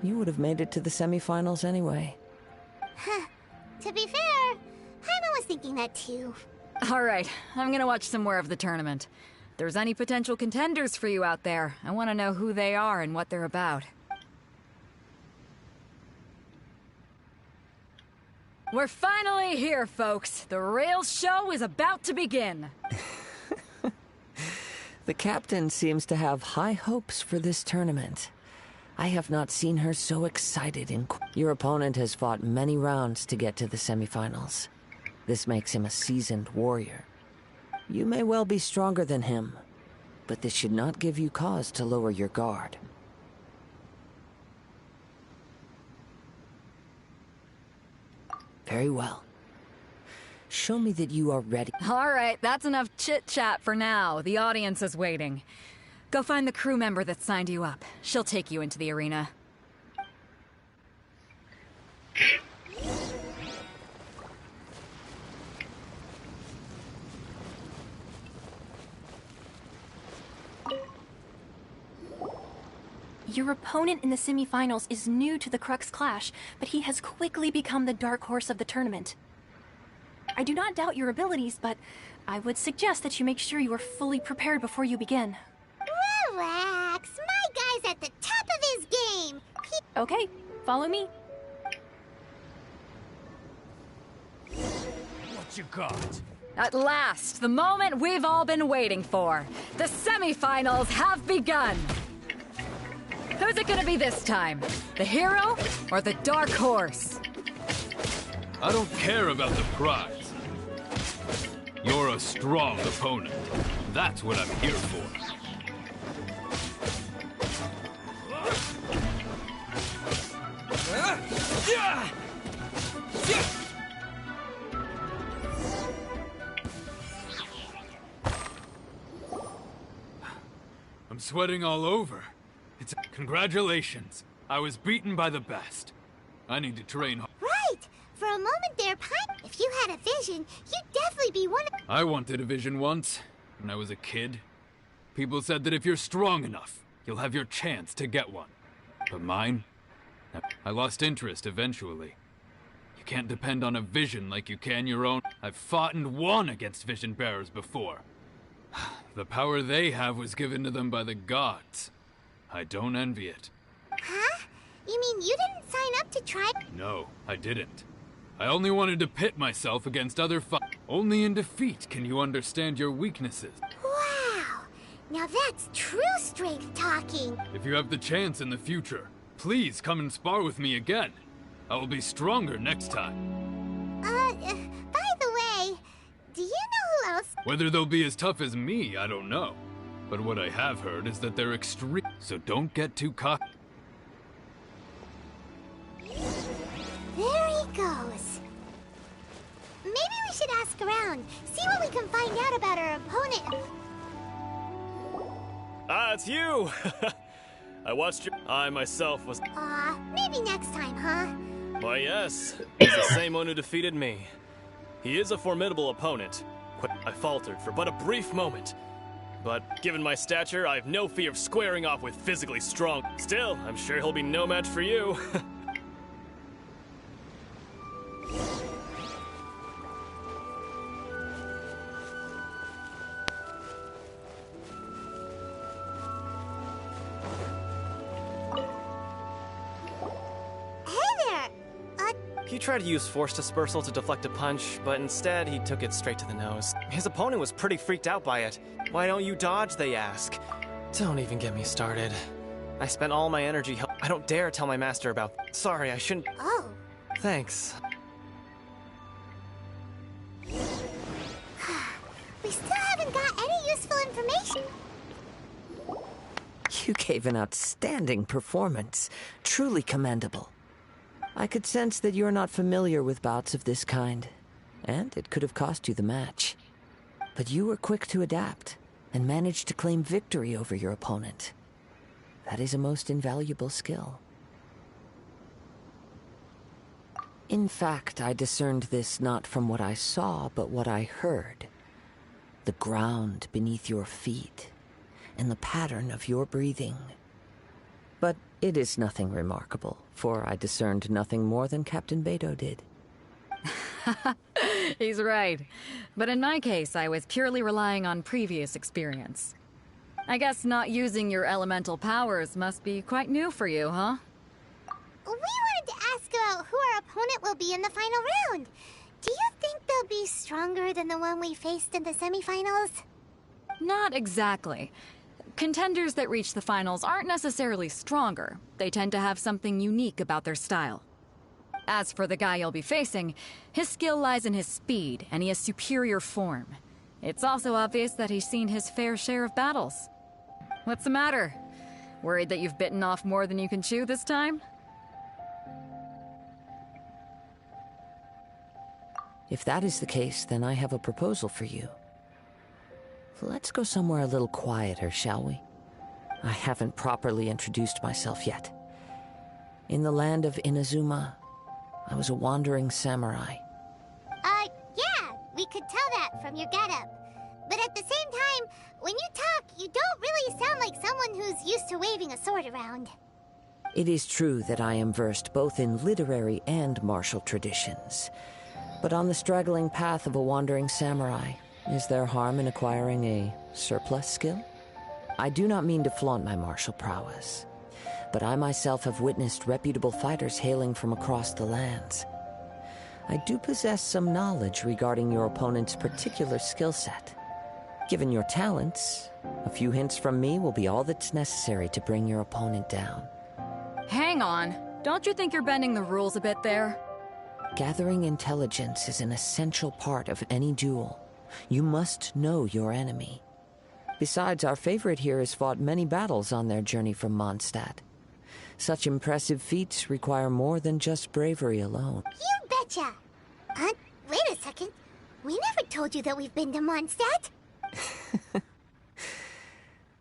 S5: you would have made it to the semifinals anyway.
S1: Huh. To be fair, Paimon was thinking that too.
S12: Alright, I'm gonna watch some more of the tournament. If there's any potential contenders for you out there, I want to know who they are and what they're about. We're finally here, folks. The real show is about to begin.
S5: The captain seems to have high hopes for this tournament. I have not seen her so excited in... Your opponent has fought many rounds to get to the semifinals. This makes him a seasoned warrior. You may well be stronger than him, but this should not give you cause to lower your guard. Very well. Show me that you are ready.
S12: All right, that's enough chit-chat for now. The audience is waiting. Go find the crew member that signed you up. She'll take you into the arena.
S17: Your opponent in the semifinals is new to the Crux Clash, but he has quickly become the dark horse of the tournament. I do not doubt your abilities, but I would suggest that you make sure you are fully prepared before you begin.
S1: Relax, my guy's at the top of his game.
S17: Okay, follow me.
S19: What you got?
S12: At last, the moment we've all been waiting for. The semifinals have begun. Who's it gonna be this time? The hero or the dark horse?
S14: I don't care about the prize. You're a strong opponent. That's what I'm here for. I'm sweating all over. Congratulations. I was beaten by the best. I need to train hard.
S1: Right! For a moment there, Paimon, if you had a vision, you'd definitely be one of...
S14: I wanted a vision once, when I was a kid. People said that if you're strong enough, you'll have your chance to get one. But mine? I lost interest eventually. You can't depend on a vision like you can your own. I've fought and won against vision bearers before. The power they have was given to them by the gods. I don't envy it.
S1: Huh? You mean you didn't sign up to try?
S14: No, I didn't. I only wanted to pit myself against other Only in defeat can you understand your weaknesses.
S1: Wow! Now that's true strength talking.
S14: If you have the chance in the future, Please come and spar with me again. I will be stronger next time.
S1: By the way, do you know who else?
S14: Whether they'll be as tough as me, I don't know. But what I have heard is that they're extreme, so don't get too cocky.
S1: There he goes. Maybe we should ask around, see what we can find out about our opponent.
S13: Ah, it's you! I watched your... I myself was...
S1: Maybe next time, huh?
S13: Why, yes. He's the same one who defeated me. He is a formidable opponent. I faltered for but a brief moment. But given my stature, I have no fear of squaring off with physically strong. Still, I'm sure he'll be no match for you. He tried to use force dispersal to deflect a punch, but instead he took it straight to the nose. His opponent was pretty freaked out by it. Why don't you dodge, they ask. Don't even get me started. I spent all my energy I don't dare tell my master about... Sorry, I shouldn't...
S1: Oh.
S13: Thanks.
S1: We still haven't got any useful information.
S5: You gave an outstanding performance. Truly commendable. I could sense that you're not familiar with bouts of this kind, and it could have cost you the match. But you were quick to adapt, and managed to claim victory over your opponent. That is a most invaluable skill. In fact, I discerned this not from what I saw, but what I heard. The ground beneath your feet, and the pattern of your breathing. But it is nothing remarkable, for I discerned nothing more than Captain Beto did.
S12: He's right. But in my case, I was purely relying on previous experience. I guess not using your elemental powers must be quite new for you, huh?
S1: We wanted to ask about who our opponent will be in the final round. Do you think they'll be stronger than the one we faced in the semifinals?
S12: Not exactly. Contenders that reach the finals aren't necessarily stronger. They tend to have something unique about their style. As for the guy you'll be facing, his skill lies in his speed, and he has superior form. It's also obvious that he's seen his fair share of battles. What's the matter? Worried that you've bitten off more than you can chew this time?
S5: If that is the case, then I have a proposal for you. Let's go somewhere a little quieter, shall we? I haven't properly introduced myself yet. In the land of Inazuma, I was a wandering samurai.
S1: Yeah, we could tell that from your getup. But at the same time, when you talk, you don't really sound like someone who's used to waving a sword around.
S5: It is true that I am versed both in literary and martial traditions. But on the straggling path of a wandering samurai, is there harm in acquiring a surplus skill? I do not mean to flaunt my martial prowess, but I myself have witnessed reputable fighters hailing from across the lands. I do possess some knowledge regarding your opponent's particular skill set. Given your talents, a few hints from me will be all that's necessary to bring your opponent down.
S12: Hang on. Don't you think you're bending the rules a bit there?
S5: Gathering intelligence is an essential part of any duel. You must know your enemy. Besides, our favorite here has fought many battles on their journey from Mondstadt. Such impressive feats require more than just bravery alone.
S1: You betcha! Wait a second. We never told you that we've been to Mondstadt.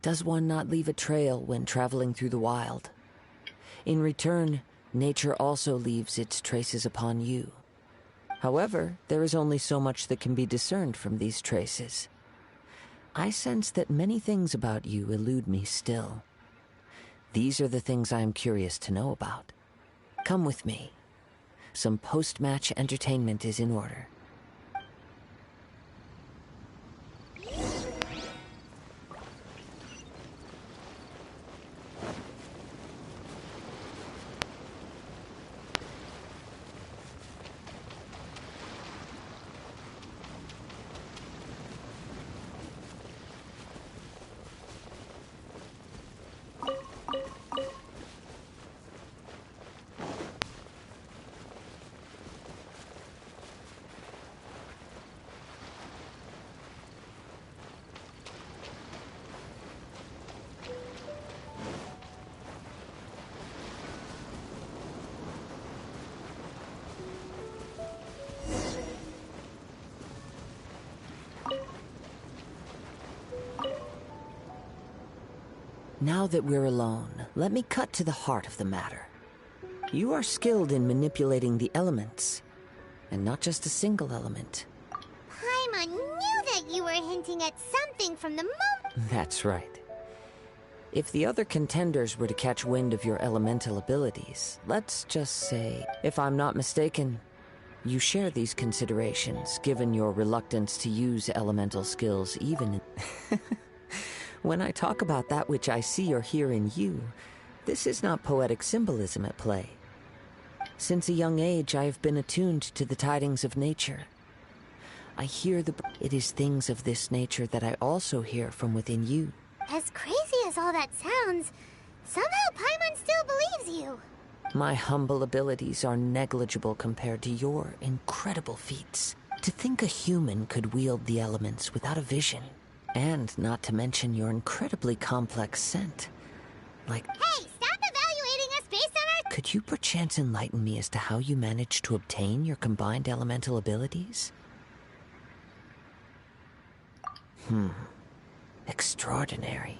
S5: Does one not leave a trail when traveling through the wild? In return, nature also leaves its traces upon you. However, there is only so much that can be discerned from these traces. I sense that many things about you elude me still. These are the things I am curious to know about. Come with me. Some post-match entertainment is in order. Now that we're alone, let me cut to the heart of the matter. You are skilled in manipulating the elements, and not just a single element.
S1: Paimon knew that you were hinting at something from the moment.
S5: That's right. If the other contenders were to catch wind of your elemental abilities, let's just say, if I'm not mistaken, you share these considerations, given your reluctance to use elemental skills even in... When I talk about that which I see or hear in you, this is not poetic symbolism at play. Since a young age, I have been attuned to the tidings of nature. I hear the... It is things of this nature that I also hear from within you.
S1: As crazy as all that sounds, somehow Paimon still believes you.
S5: My humble abilities are negligible compared to your incredible feats. To think a human could wield the elements without a vision, and not to mention your incredibly complex scent. Like...
S1: Hey, stop evaluating us based on our...
S5: Could you perchance enlighten me as to how you managed to obtain your combined elemental abilities? Extraordinary.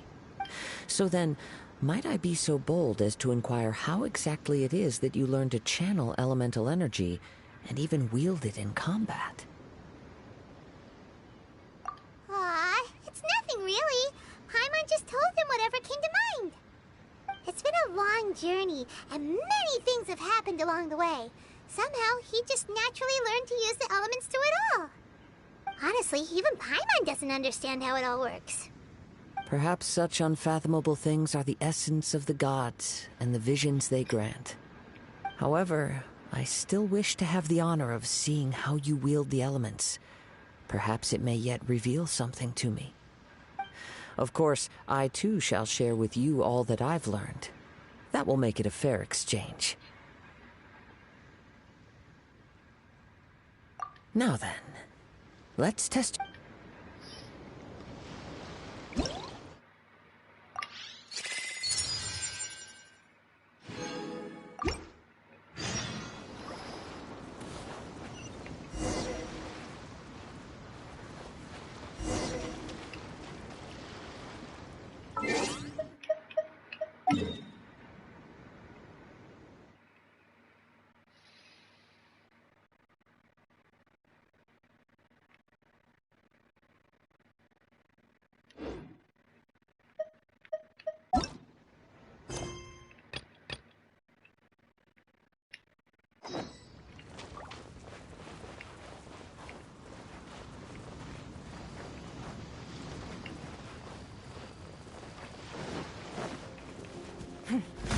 S5: So then, might I be so bold as to inquire how exactly it is that you learned to channel elemental energy and even wield it in combat?
S1: Aw, it's nothing really. Paimon just told him whatever came to mind. It's been a long journey, and many things have happened along the way. Somehow, he just naturally learned to use the elements through it all. Honestly, even Paimon doesn't understand how it all works.
S5: Perhaps such unfathomable things are the essence of the gods and the visions they grant. However, I still wish to have the honor of seeing how you wield the elements. Perhaps it may yet reveal something to me. Of course, I too shall share with you all that I've learned. That will make it a fair exchange. Now then, let's test...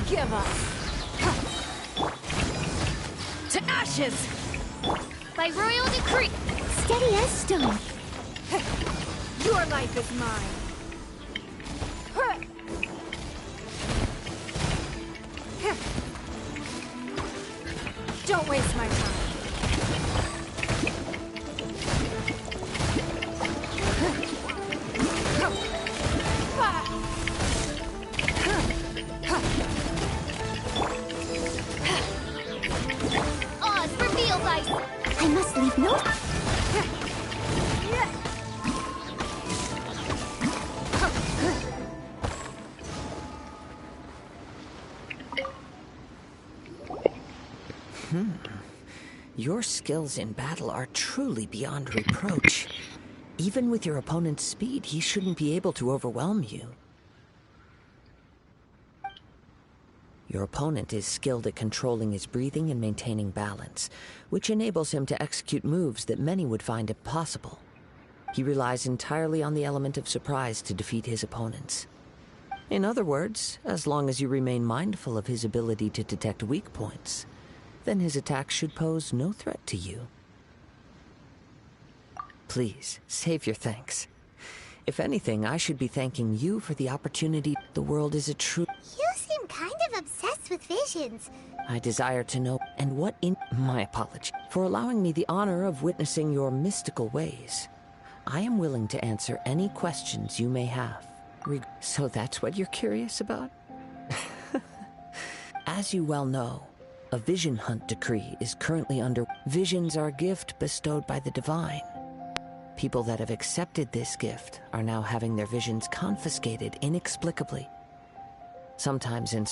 S17: Give up. To ashes! By royal decree!
S1: Steady as stone.
S17: Your life is mine. Don't waste my time.
S1: Oz, reveal life! I must leave no...
S5: Your skills in battle are truly beyond reproach. Even with your opponent's speed, he shouldn't be able to overwhelm you. Your opponent is skilled at controlling his breathing and maintaining balance, which enables him to execute moves that many would find impossible. He relies entirely on the element of surprise to defeat his opponents. In other words, as long as you remain mindful of his ability to detect weak points, then his attack should pose no threat to you. Please, save your thanks. If anything, I should be thanking you for the opportunity. The world is a true...
S1: You seem kind of obsessed with visions.
S5: I desire to know, and what in... My apology for allowing me the honor of witnessing your mystical ways. I am willing to answer any questions you may have. So that's what you're curious about? As you well know, a vision hunt decree is currently under... Visions are a gift bestowed by the divine. People that have accepted this gift are now having their visions confiscated inexplicably. sometimes in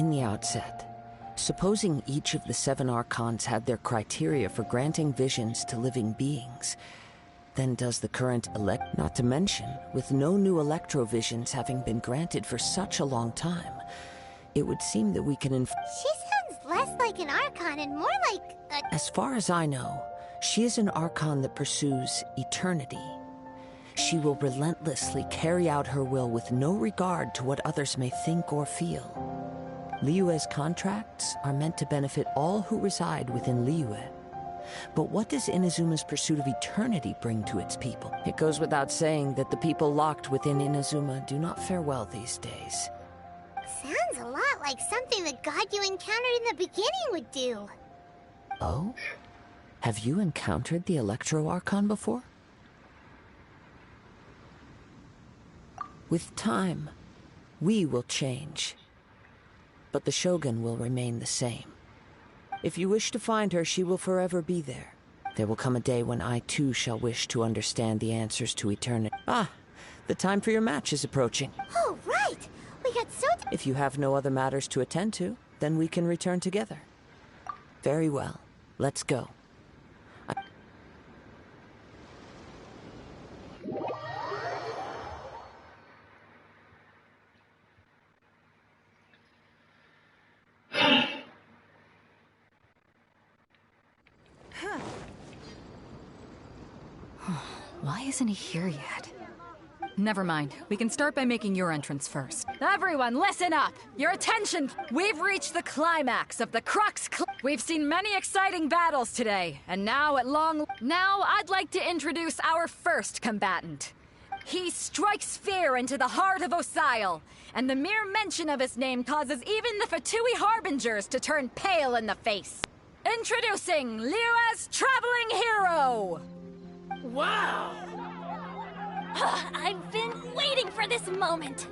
S5: the outset. Supposing each of the 7 Archons had their criteria for granting visions to living beings, then does the current not to mention, with no new electrovisions having been granted for such a long time, it would seem that we can
S1: She sounds less like an Archon and more like a...
S5: As far as I know, she is an Archon that pursues eternity. She will relentlessly carry out her will with no regard to what others may think or feel. Liyue's contracts are meant to benefit all who reside within Liyue. But what does Inazuma's pursuit of eternity bring to its people? It goes without saying that the people locked within Inazuma do not fare well these days.
S1: Sounds a lot like something the god you encountered in the beginning would do.
S5: Oh? Have you encountered the Electro Archon before? With time, we will change. But the Shogun will remain the same. If you wish to find her, she will forever be there. There will come a day when I too shall wish to understand the answers to eternity. Ah, the time for your match is approaching.
S1: Oh, right! We got so...
S5: If you have no other matters to attend to, then we can return together. Very well. Let's go.
S12: Why isn't he here yet? Never mind. We can start by making your entrance first. Everyone, listen up! Your attention! We've reached the climax of the Crux We've seen many exciting battles today, and now I'd like to introduce our first combatant. He strikes fear into the heart of Osile, and the mere mention of his name causes even the Fatui Harbingers to turn pale in the face. Introducing Liyue's traveling hero!
S16: Wow!
S17: I've been waiting for this moment.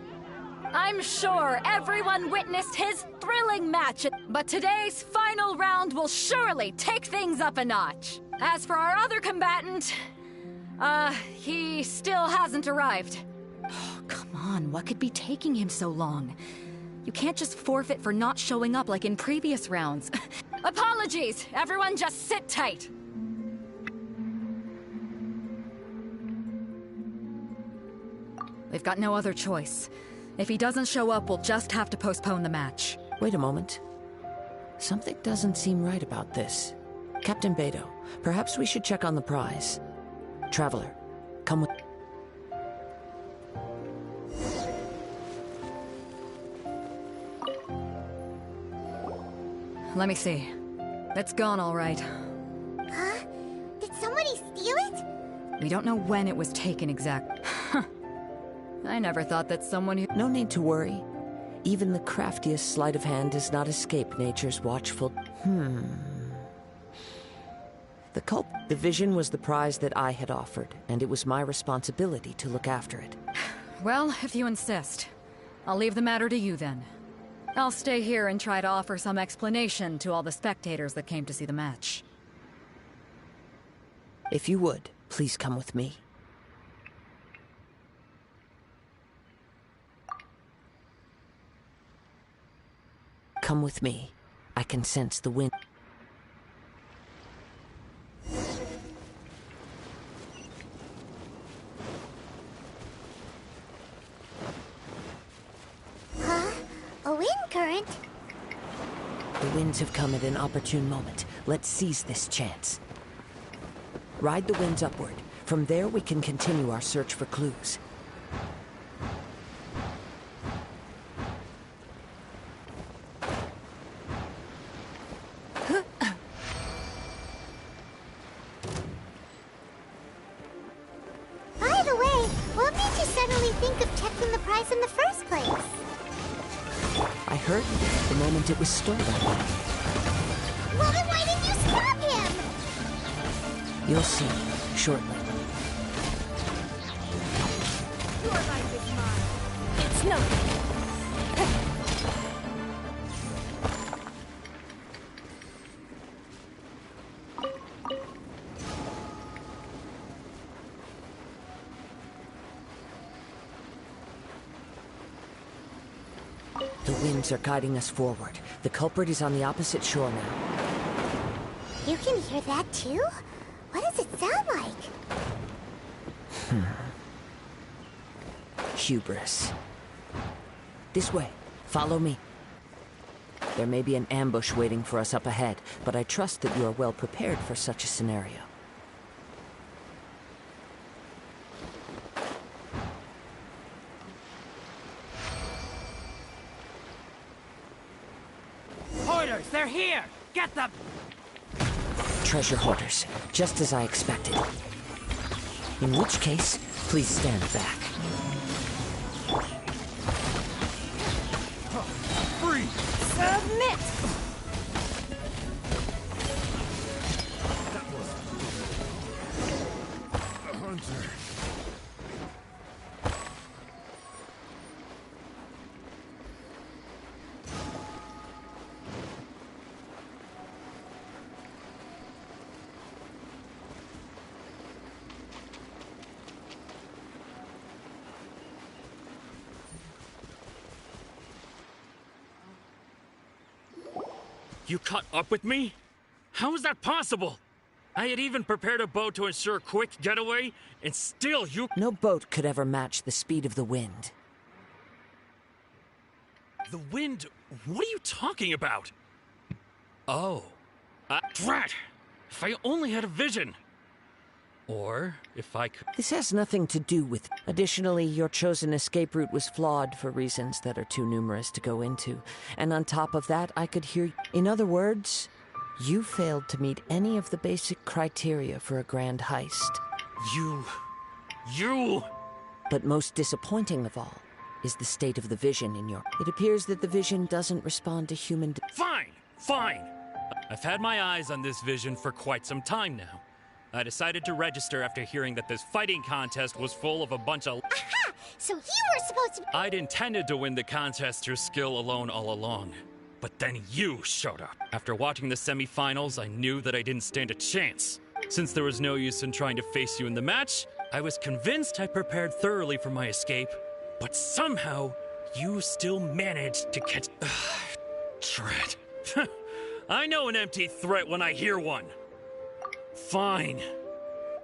S12: I'm sure everyone witnessed his thrilling match, but today's final round will surely take things up a notch. As for our other combatant, he still hasn't arrived. Oh, come on, what could be taking him so long? You can't just forfeit for not showing up like in previous rounds. Apologies, everyone just sit tight. We've got no other choice. If he doesn't show up, we'll just have to postpone the match.
S5: Wait a moment. Something doesn't seem right about this. Captain Beidou, perhaps we should check on the prize. Traveler, come with...
S12: Let me see. It's gone all right.
S1: Huh? Did somebody steal it?
S12: We don't know when it was taken exactly. I never thought that someone who...
S5: No need to worry. Even the craftiest sleight of hand does not escape nature's watchful... The vision was the prize that I had offered, and it was my responsibility to look after it.
S12: Well, if you insist. I'll leave the matter to you then. I'll stay here and try to offer some explanation to all the spectators that came to see the match.
S5: If you would, please come with me. Come with me. I can sense the wind.
S1: Huh? A wind current?
S5: The winds have come at an opportune moment. Let's seize this chance. Ride the winds upward. From there we can continue our search for clues.
S1: By the way, what made you suddenly think of checking the prize in the first place?
S5: I heard it the moment it was stolen.
S1: Well, then why didn't you stop him?
S5: You'll see, shortly.
S17: Your life is mine. It's nothing.
S5: The winds are guiding us forward. The culprit is on the opposite shore now.
S1: You can hear that too? What does it sound like?
S5: Hubris. This way. Follow me. There may be an ambush waiting for us up ahead, but I trust that you are well prepared for such a scenario.
S7: Hoarders, they're here! Get them!
S5: Treasure hoarders, just as I expected. In which case, please stand back.
S7: Free!
S17: Submit!
S19: That was a hunter.
S20: You caught up with me? How is that possible? I had even prepared a boat to ensure a quick getaway, and still you—
S5: No boat could ever match the speed of the wind.
S20: The wind? What are you talking about? Oh. Drat! If I only had a vision! Or, if I could—
S5: This has nothing to do with— Additionally, your chosen escape route was flawed for reasons that are too numerous to go into. And on top of that, I could hear— In other words, you failed to meet any of the basic criteria for a grand heist.
S20: You...
S5: But most disappointing of all is the state of the vision in your— It appears that the vision doesn't respond to human—
S20: Fine! I've had my eyes on this vision for quite some time now. I decided to register after hearing that this fighting contest was full of a bunch of—
S1: Aha! So you were supposed to—
S20: I'd intended to win the contest through skill alone all along. But then you showed up. After watching the semi-finals, I knew that I didn't stand a chance. Since there was no use in trying to face you in the match, I was convinced I prepared thoroughly for my escape. But somehow, you still managed to catch— Dread. I know an empty threat when I hear one. Fine.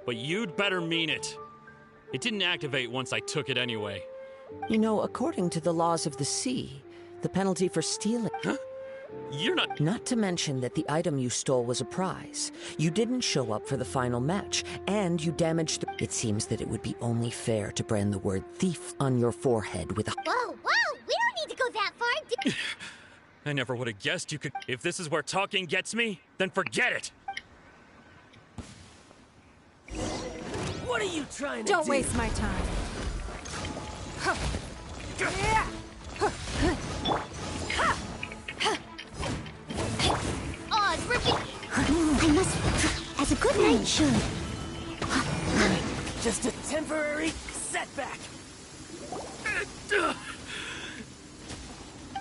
S20: But you'd better mean it. It didn't activate once I took it anyway.
S5: You know, according to the laws of the sea, the penalty for stealing—
S20: Huh? You're not—
S5: Not to mention that the item you stole was a prize. You didn't show up for the final match, and you damaged the— It seems that it would be only fair to brand the word thief on your forehead with a—
S1: Whoa! We don't need to go that far,
S20: I never would have guessed you could— If this is where talking gets me, then forget it!
S16: What are you trying to do?
S17: Don't waste my time.
S1: Oh, it's ripping. I must, as a good knight should.
S16: Just a temporary setback.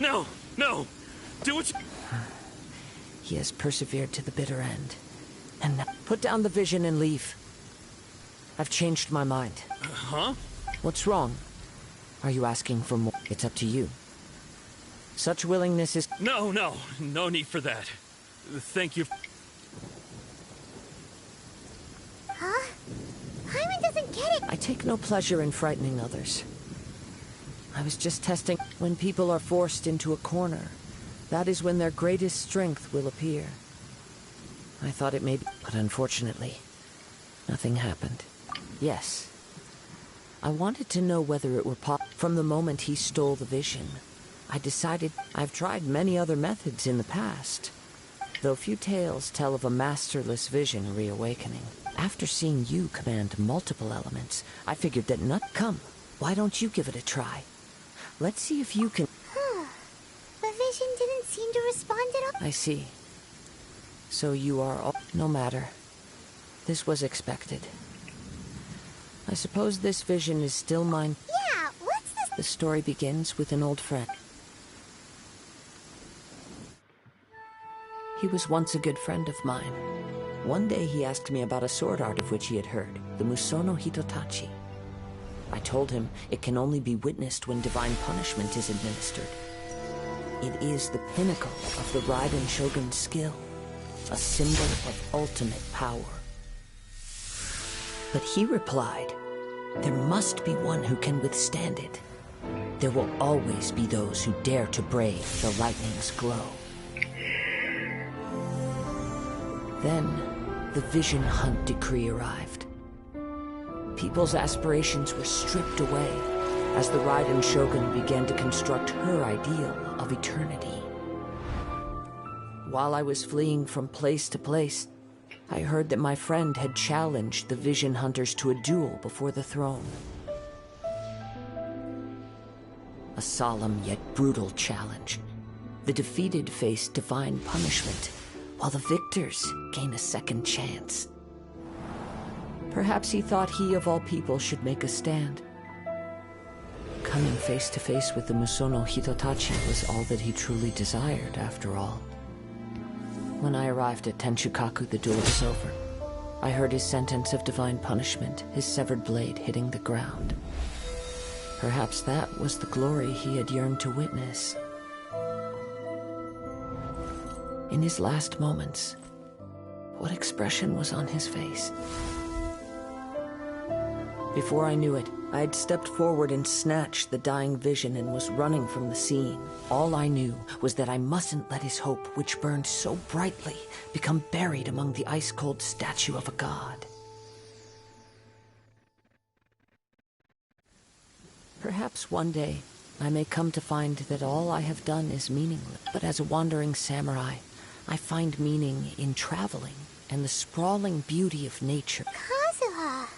S20: No! Do what you—
S5: He has persevered to the bitter end. And now, put down the vision and leave. I've changed my mind.
S20: Huh?
S5: What's wrong? Are you asking for more? It's up to you. Such willingness is—
S20: No need for that. Thank you.
S1: Huh? Paimon doesn't get it.
S5: I take no pleasure in frightening others. I was just testing— When people are forced into a corner, that is when their greatest strength will appear. I thought it may be— But unfortunately, nothing happened. Yes. I wanted to know whether it were From the moment he stole the vision, I decided— I've tried many other methods in the past, though few tales tell of a masterless vision reawakening. After seeing you command multiple elements, I figured that Come, why don't you give it a try? Let's see if you can—
S1: The vision didn't seem to respond at all.
S5: I see. So you are all— No matter. This was expected. I suppose this vision is still mine.
S1: Yeah, what's this?
S5: The story begins with an old friend. He was once a good friend of mine. One day he asked me about a sword art of which he had heard, the Musono Hitotachi. I told him it can only be witnessed when divine punishment is administered. It is the pinnacle of the Raiden Shogun's skill, a symbol of ultimate power. But he replied, there must be one who can withstand it. There will always be those who dare to brave the lightning's glow. Then, the Vision Hunt decree arrived. People's aspirations were stripped away as the Raiden Shogun began to construct her ideal of eternity. While I was fleeing from place to place, I heard that my friend had challenged the Vision Hunters to a duel before the throne. A solemn yet brutal challenge. The defeated face divine punishment, while the victors gain a second chance. Perhaps he thought he of all people should make a stand. Coming face to face with the Musono Hitotachi was all that he truly desired, after all. When I arrived at Tenshukaku, the Duel of Silver, I heard his sentence of divine punishment, his severed blade hitting the ground. Perhaps that was the glory he had yearned to witness. In his last moments, what expression was on his face? Before I knew it, I had stepped forward and snatched the dying vision and was running from the scene. All I knew was that I mustn't let his hope, which burned so brightly, become buried among the ice-cold statue of a god. Perhaps one day, I may come to find that all I have done is meaningless. But as a wandering samurai, I find meaning in traveling and the sprawling beauty of nature.
S1: Kazuha!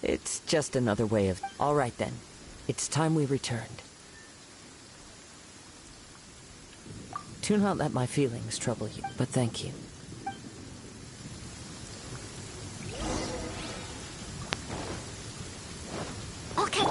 S5: It's just another way of... All right then, it's time we returned. Do not let my feelings trouble you, but thank you.
S1: Okay.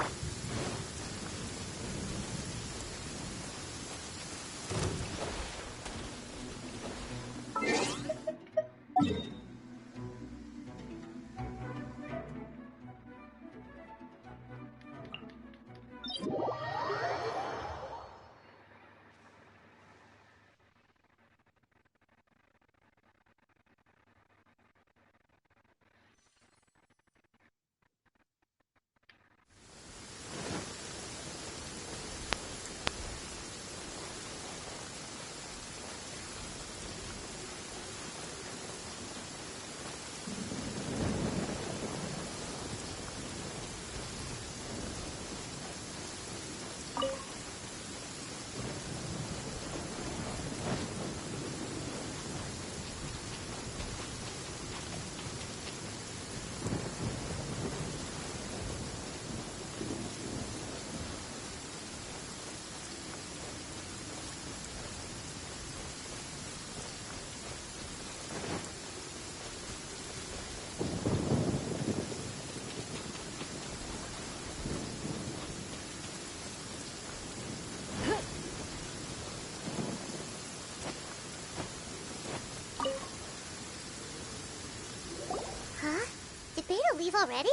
S1: Leave already?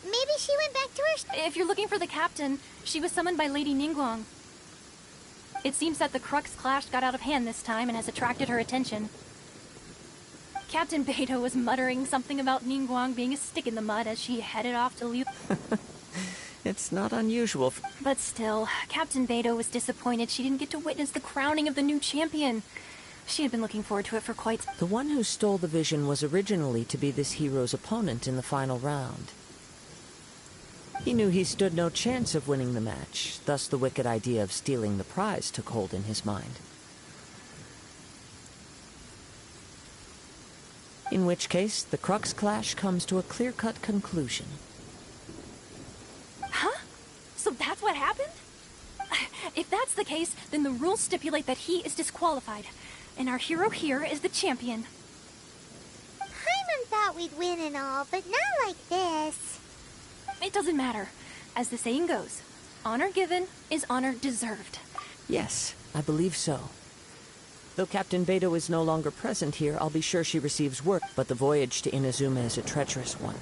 S1: Maybe she went back to her...
S17: If you're looking for the captain, she was summoned by Lady Ningguang. It seems that the Crux clash got out of hand this time and has attracted her attention. Captain Beidou was muttering something about Ningguang being a stick in the mud as she headed off to Liu...
S5: It's not unusual.
S17: But still, Captain Beidou was disappointed she didn't get to witness the crowning of the new champion. She had been looking forward to it for quite...
S5: The one who stole the vision was originally to be this hero's opponent in the final round. He knew he stood no chance of winning the match, thus the wicked idea of stealing the prize took hold in his mind. In which case, the Crux clash comes to a clear-cut conclusion.
S17: Huh? So that's what happened? If that's the case, then the rules stipulate that he is disqualified. And our hero here is the champion.
S1: Paimon thought we'd win and all, but not like this.
S17: It doesn't matter. As the saying goes, honor given is honor deserved.
S5: Yes, I believe so. Though Captain Beidou is no longer present here, I'll be sure she receives word. But the voyage to Inazuma is a treacherous one.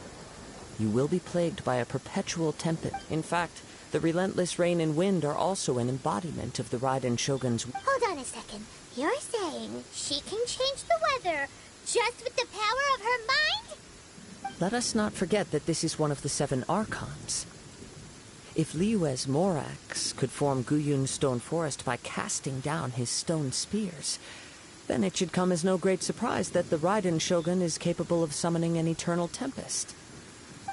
S5: You will be plagued by a perpetual tempest. In fact, The relentless rain and wind are also an embodiment of the Raiden Shogun's...
S1: Hold on a second. You're saying she can change the weather just with the power of her mind?
S5: Let us not forget that this is one of the 7 Archons. If Liyue's Morax could form Guyun's stone forest by casting down his stone spears, then it should come as no great surprise that the Raiden Shogun is capable of summoning an eternal tempest.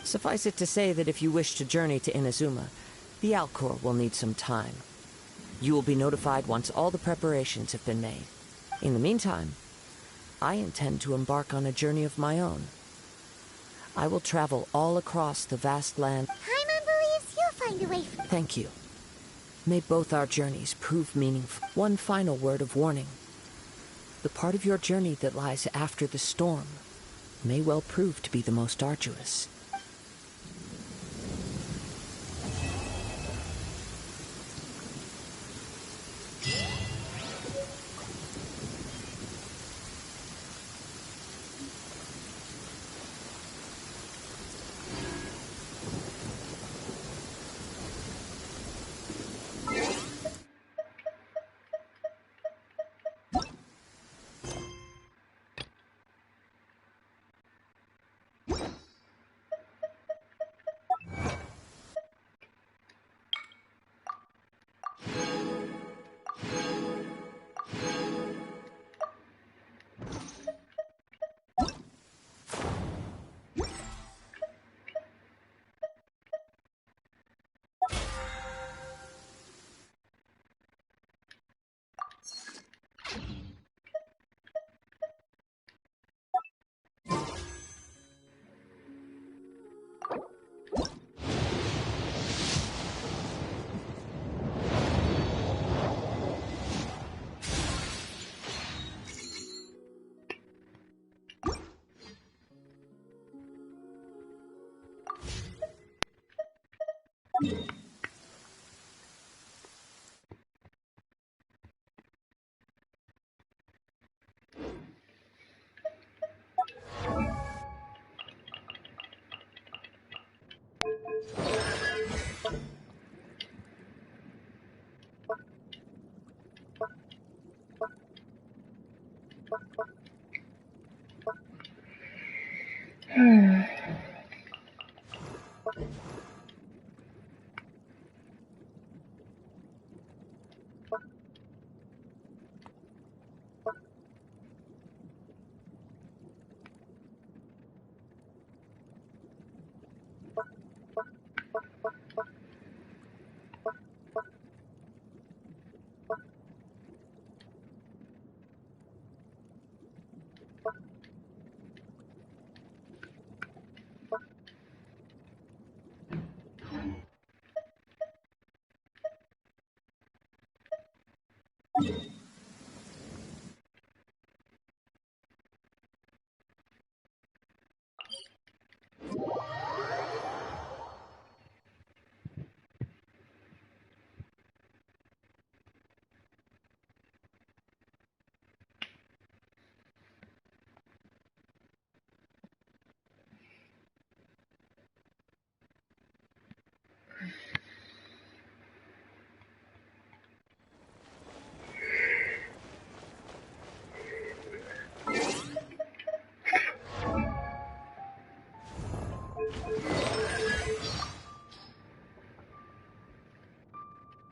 S5: Suffice it to say that if you wish to journey to Inazuma, the Alcor will need some time. You will be notified once all the preparations have been made. In the meantime, I intend to embark on a journey of my own. I will travel all across the vast land.
S1: Paimon believes you'll find a way.
S5: Thank you. May both our journeys prove meaningful. One final word of warning. The part of your journey that lies after the storm may well prove to be the most arduous.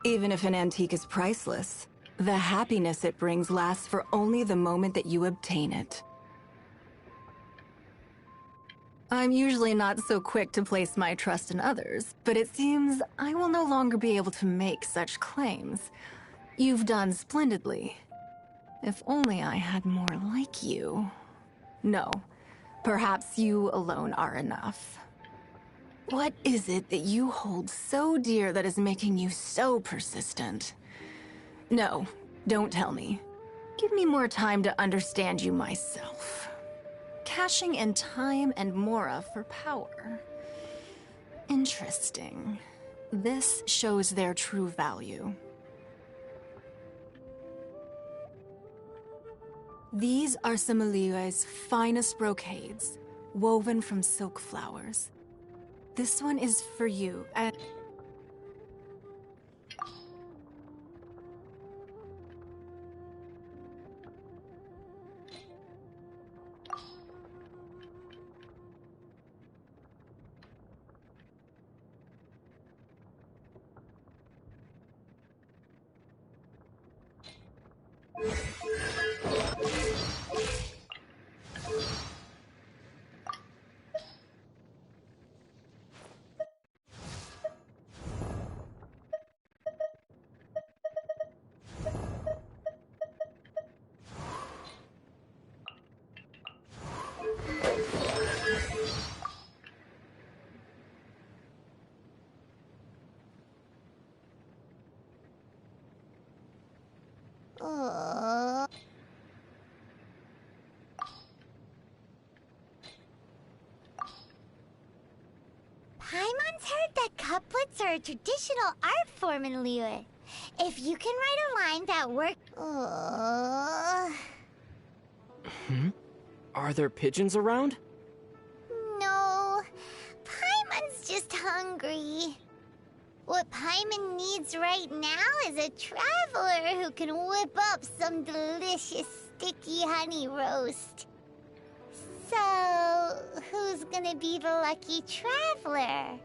S11: Even if an antique is priceless, the happiness it brings lasts for only the moment that you obtain it. I'm usually not so quick to place my trust in others, but it seems I will no longer be able to make such claims. You've done splendidly. If only I had more like you. No, perhaps you alone are enough. What is it that you hold so dear that is making you so persistent? No, don't tell me. Give me more time to understand you myself. Cashing in time and Mora for power. Interesting. This shows their true value. These are some of Liyue's finest brocades, woven from silk flowers. This one is for you, and
S1: Paimon's heard that couplets are a traditional art form in Liyue. If you can write a line that works...
S15: Are there pigeons around?
S1: No. Paimon's just hungry. What Paimon needs right now is a traveler who can whip up some delicious sticky honey roast. So, who's gonna be the lucky traveler?